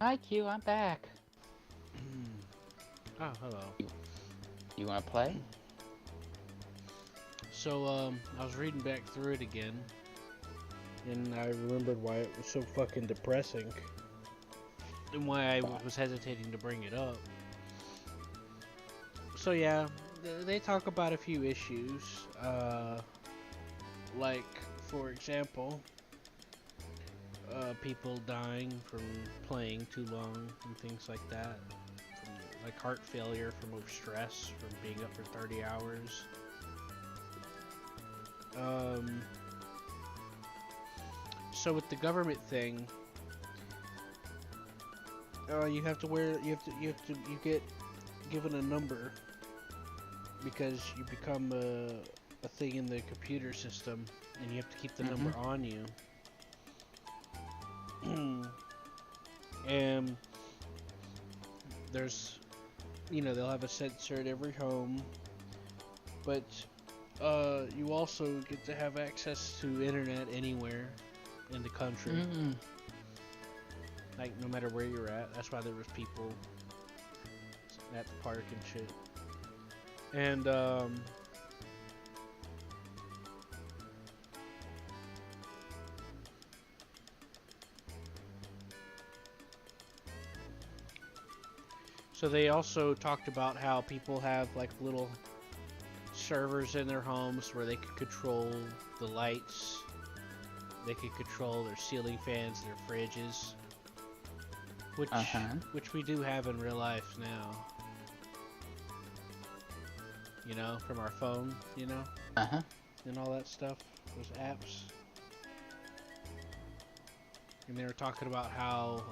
Hi, Q, I'm back. Oh, hello. You want to play? So, I was reading back through it again, and I remembered why it was so fucking depressing, and why I was hesitating to bring it up. So yeah, they talk about a few issues, like, for example, people dying from playing too long and things like that, from, like heart failure from stress, from being up for 30 hours. So with the government thing, you get given a number because you become a thing in the computer system, and you have to keep the number on you. And there's, they'll have a sensor at every home, but you also get to have access to internet anywhere in the country. Like, no matter where you're at. That's why there was people at the park and shit. And so they also talked about how people have like little servers in their homes where they could control the lights, they could control their ceiling fans, their fridges, which we do have in real life now. From our phone, and all that stuff, those apps. And they were talking about how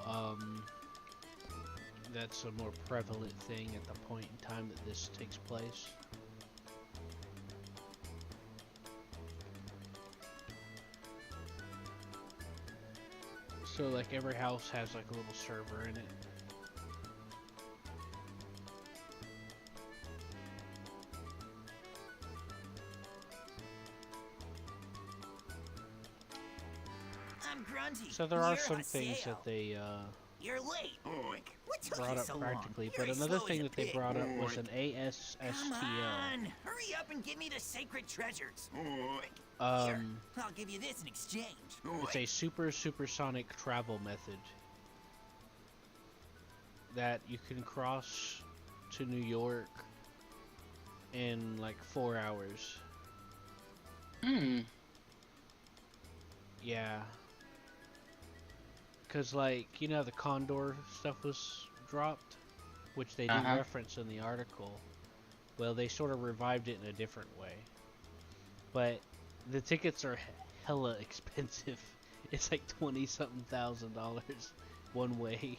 that's a more prevalent thing at the point in time that this takes place. So like every house has like a little server in it. I'm grungy. So there are You're some on things sale. that they You're late. Oink. What took brought you up so practically, long? but You're another slow as thing a that they pig. brought up was an Come ASSTL. on, hurry up and give me the sacred treasures. Oink. Here, I'll give you this in exchange. It's a supersonic travel method that you can cross to New York in like 4 hours. Yeah. Cause like, the Condor stuff was dropped, which they do reference in the article. Well, they sort of revived it in a different way. But the tickets are hella expensive. It's like $20-something thousand one way.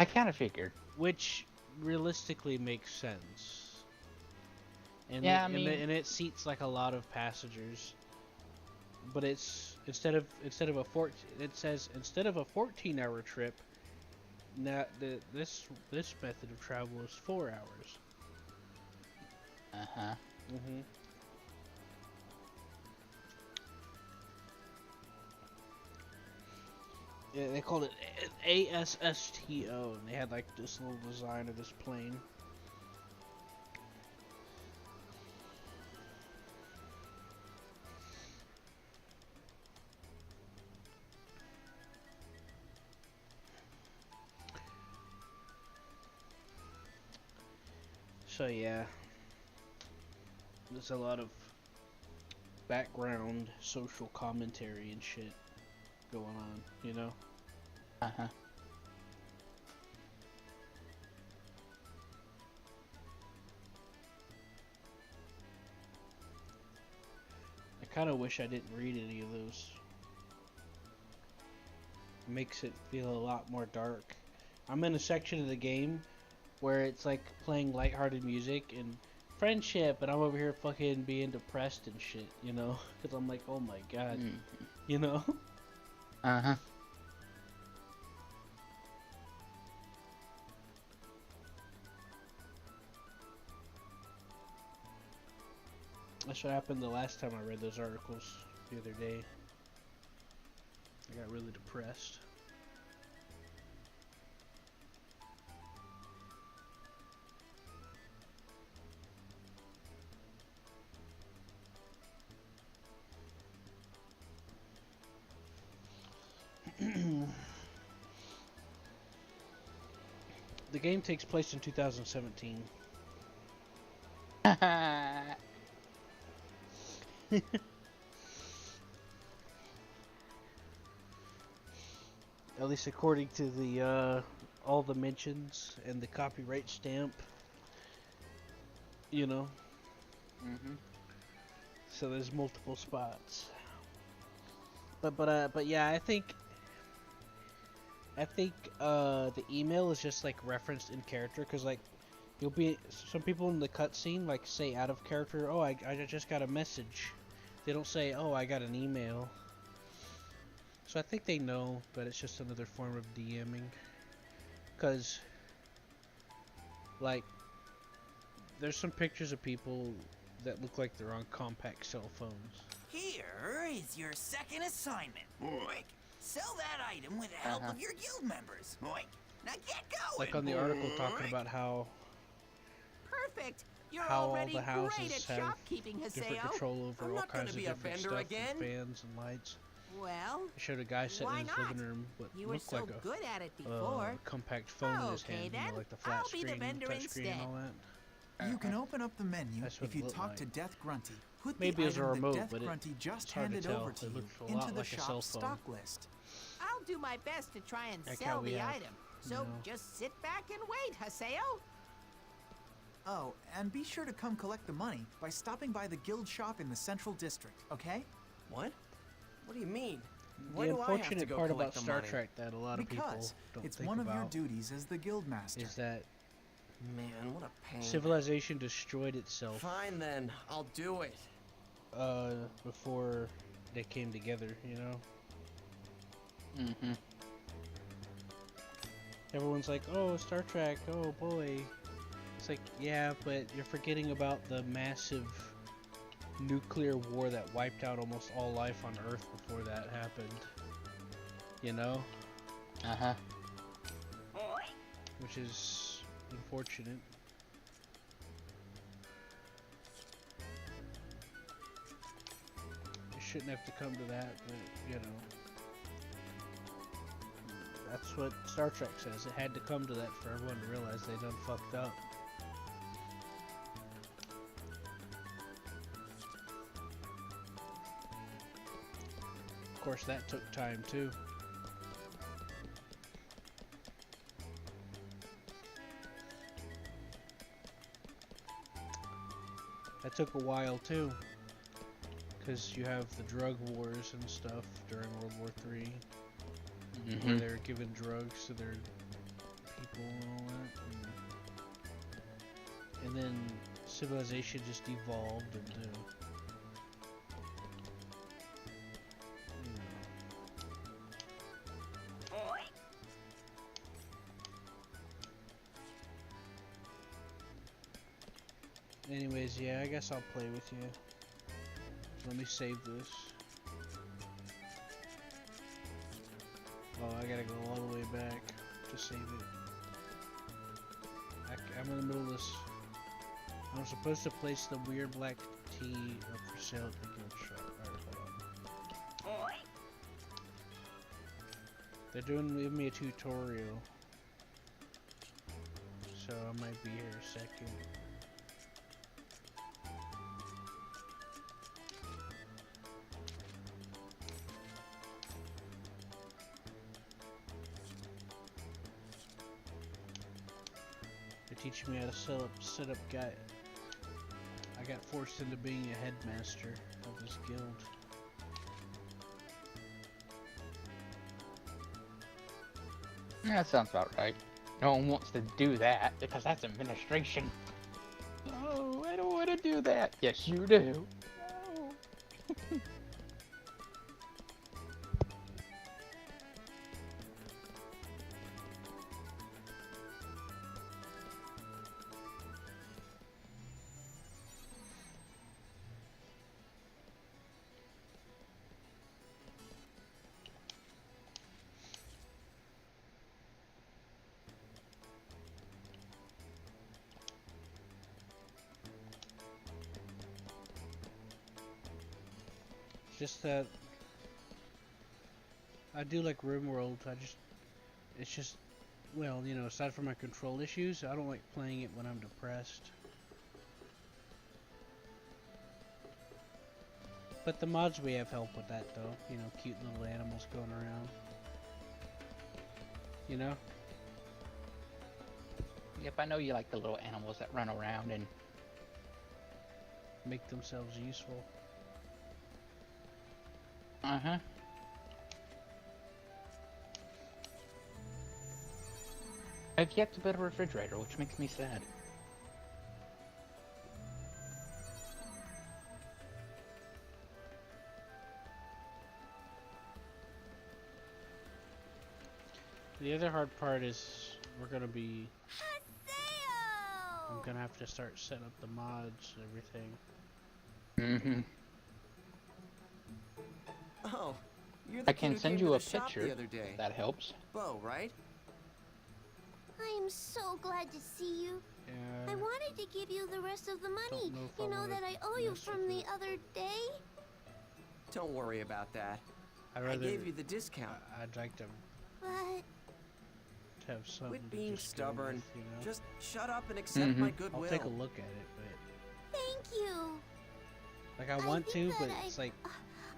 I kind of figured. Which realistically makes sense. And yeah, and it seats like a lot of passengers. But it's instead of a 14-hour trip, Now, this method of travel is 4 hours. Uh-huh. Mm-hmm. Yeah, they called it ASSTO, and they had like this little design of this plane. So yeah, there's a lot of background social commentary and shit going on, you know? Uh-huh. I kind of wish I didn't read any of those. It makes it feel a lot more dark. I'm in a section of the game where it's like playing lighthearted music and friendship, and I'm over here fucking being depressed and shit, you know? Because I'm like, oh my god, you know? Uh-huh. That's what happened the last time I read those articles the other day. I got really depressed. The game takes place in 2017. At least according to the all the mentions and the copyright stamp, you know. Mm-hmm. So there's multiple spots. But yeah, I think the email is just like referenced in character, because like you'll be some people in the cutscene like say out of character, oh I just got a message. They don't say, oh I got an email. So I think they know, but it's just another form of DMing. Because like there's some pictures of people that look like they're on compact cell phones. Here is your second assignment. Oink. Sell that item with the help of your guild members. Oink. Now get going. Like on the article talking about how Perfect. You're how all already the houses great at have shopkeeping, different Haseo. control over I'm all not gonna kinds of be a different vendor stuff again. with fans and lights. Well, I showed a guy sitting why in his not? living room what You were looked so like a good at it before. compact phone in his Okay, hand, you then. know, like the flat I'll be screen, the vendor touch screen and instead. all that. You can open up the menu That's what if it you looked talk like. to Death Grunty. Put Maybe the it was a item remote, that Death but Grunty just it's hard to handed tell. over to It you looked a into lot the like a cell shop's phone. stock list. I'll do my best to try and Like how sell we the have, item. you So know. just sit back and wait, Haseo. Oh, and be sure to come collect the money by stopping by the guild shop in the central district, okay? What? What do you mean? Why The do I have to unfortunate go part collect about the Star money? Trek that a lot of people Because don't it's think one of your about duties as the guild master. is that Man, what a pain. civilization destroyed itself Fine then, I'll do it. before they came together, you know? Mm-hmm. Everyone's like, oh, Star Trek, oh boy. It's like, yeah, but you're forgetting about the massive nuclear war that wiped out almost all life on Earth before that happened. You know? Uh-huh. Which is unfortunate. It shouldn't have to come to that, but, you know. That's what Star Trek says. It had to come to that for everyone to realize they done fucked up. Of course, that took time too. That took a while too, because you have the drug wars and stuff during World War III, where they're giving drugs to their people and all that, and then civilization just evolved into, Anyways, yeah, I guess I'll play with you. Let me save this. Oh, I gotta go all the way back to save it. I'm in the middle of this. I'm supposed to place the weird black tea up for sale at the guild shop. Alright, hold on. They're giving me a tutorial. So I might be here a second. They're teaching me how to set up guy. I got forced into being a headmaster of this guild. Yeah, that sounds about right. No one wants to do that because that's administration. Oh, I don't want to do that. Yes, you do. No. Just that I do like RimWorld. It's just, well, you know, aside from my control issues, I don't like playing it when I'm depressed. But the mods we have help with that, though. You know, cute little animals going around. You know? Yep, I know you like the little animals that run around and make themselves useful. Uh-huh. I've yet to build a refrigerator, which makes me sad. The other hard part is we're gonna be... I'm gonna have to start setting up the mods and everything. Mm-hmm. Oh, you're the I can kid who send came you to a the shop picture, the other day. if that helps. Bo, right? I'm so glad to see you. I wanted to give you the rest of the money. You know that I owe you from the other day? Don't worry about that. I gave you the discount. I'd like to But... have something Quit to being just go stubborn. with, you know? Just shut up and accept my goodwill. I'll take a look at it, but... Thank you. Like, I want to, but it's like...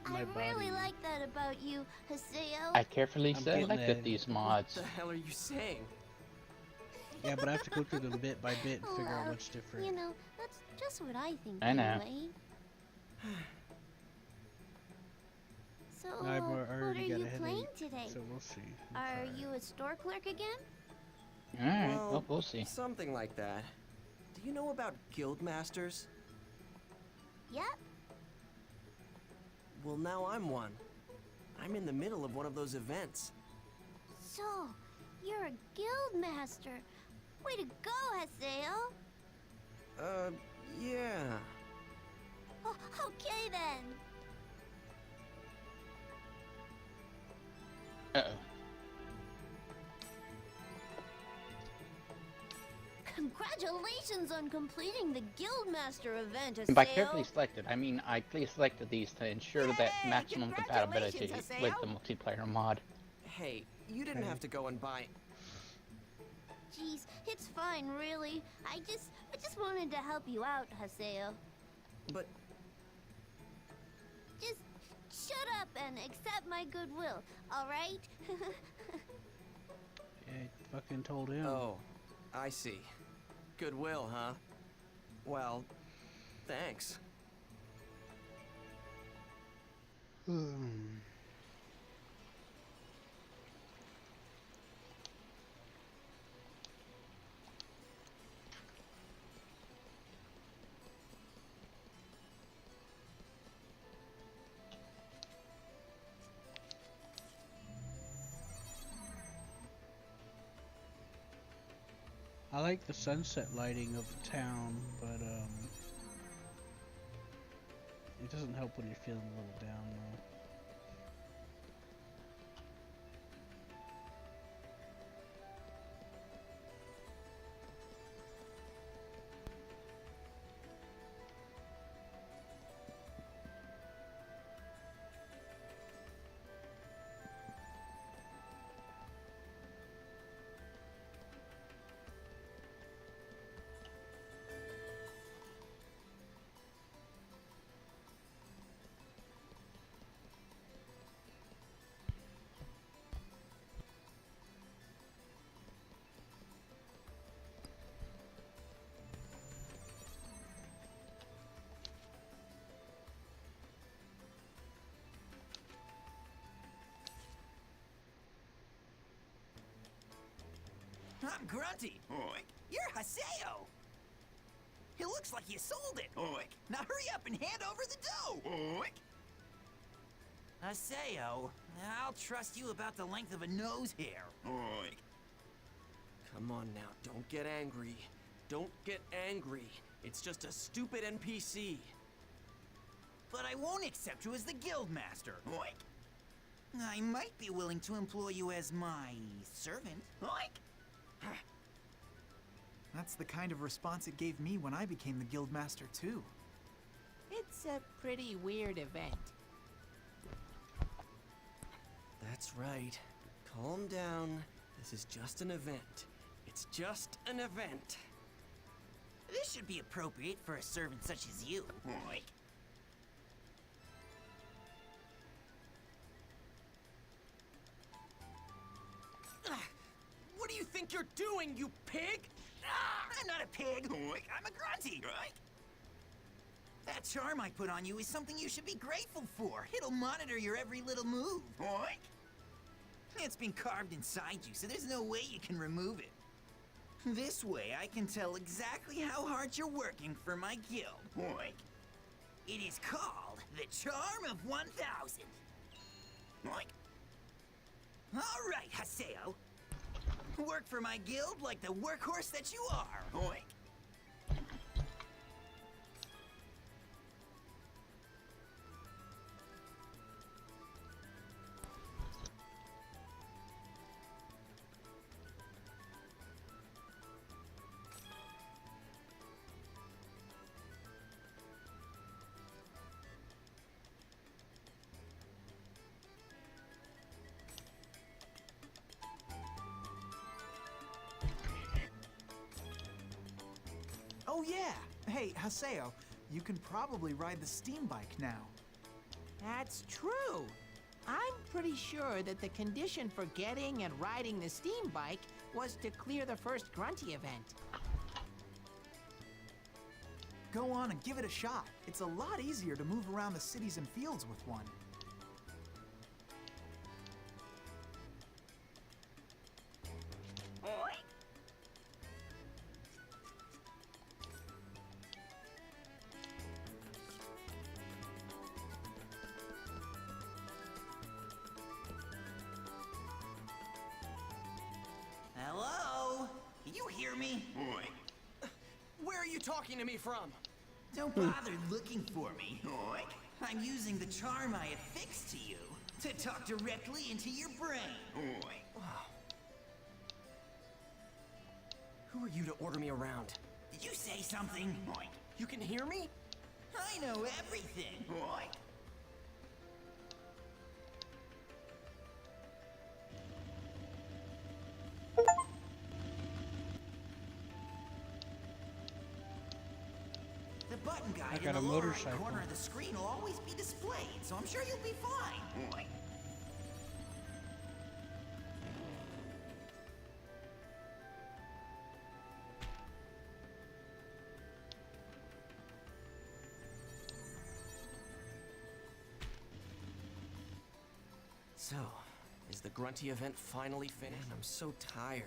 I really like that about you, Haseo. I carefully selected these mods. What the hell are you saying? Yeah, but I have to go through them bit by bit and figure out what's different. You know, that's just what I think I know. anyway. So, I've what already are got you a playing headache, today? so we'll see. Are you a store clerk again? Alright, well, we'll see. Something like that. Do you know about guild masters? Yep. Well, now I'm one. I'm in the middle of one of those events. So, you're a guild master. Way to go, Haseo. Yeah. Oh, okay then. Uh-oh. Congratulations on completing the Guildmaster event, Haseo. And by carefully selected, I mean I selected these to ensure that maximum compatibility Haseo. with the multiplayer mod. Hey, you didn't have to go and buy... Jeez, it's fine, really. I just wanted to help you out, Haseo. But... Just shut up and accept my goodwill, alright? Yeah, I fucking told him. Oh, I see. Goodwill, huh? Well, thanks. I like the sunset lighting of the town, but doesn't help when you're feeling a little down, though. I'm Grunty. Oink. You're Haseo. It looks like you sold it. Oink. Now hurry up and hand over the dough. Oink. Haseo, I'll trust you about the length of a nose hair. Oink. Come on now, don't get angry. Don't get angry. It's just a stupid NPC. But I won't accept you as the guildmaster. Oink. I might be willing to employ you as my servant. Oink. That's the kind of response it gave me when I became the guildmaster, too. It's a pretty weird event. That's right. Calm down. This is just an event. It's just an event. This should be appropriate for a servant such as you. Oink. What do you think you're doing, you pig? I'm not a pig. Oink. I'm a grunty. Oink. That charm I put on you is something you should be grateful for. It'll monitor your every little move. Oink. It's been carved inside you, so there's no way you can remove it. This way, I can tell exactly how hard you're working for my guild. Oink. It is called the Charm of 1000. Oink. All right, Haseo. Work for my guild like the workhorse that you are. Oink. Oh yeah! Hey, Haseo, you can probably ride the steam bike now. That's true. I'm pretty sure that the condition for getting and riding the steam bike was to clear the first Grunty event. Go on and give it a shot. It's a lot easier to move around the cities and fields with one. Hello? Can you hear me? Where are you talking to me from? Don't bother looking for me. Oink. I'm using the charm I affixed to you to talk directly into your brain. Oink. Who are you to order me around? Did you say something? Oink. You can hear me? I know everything. Oink. The button guide in got the a lower right motorcycle. corner of the screen will always be displayed, so I'm sure you'll be fine. Oink. So, is the Grunty event finally finished? Man, I'm so tired.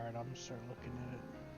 Alright, I'm gonna start looking at it.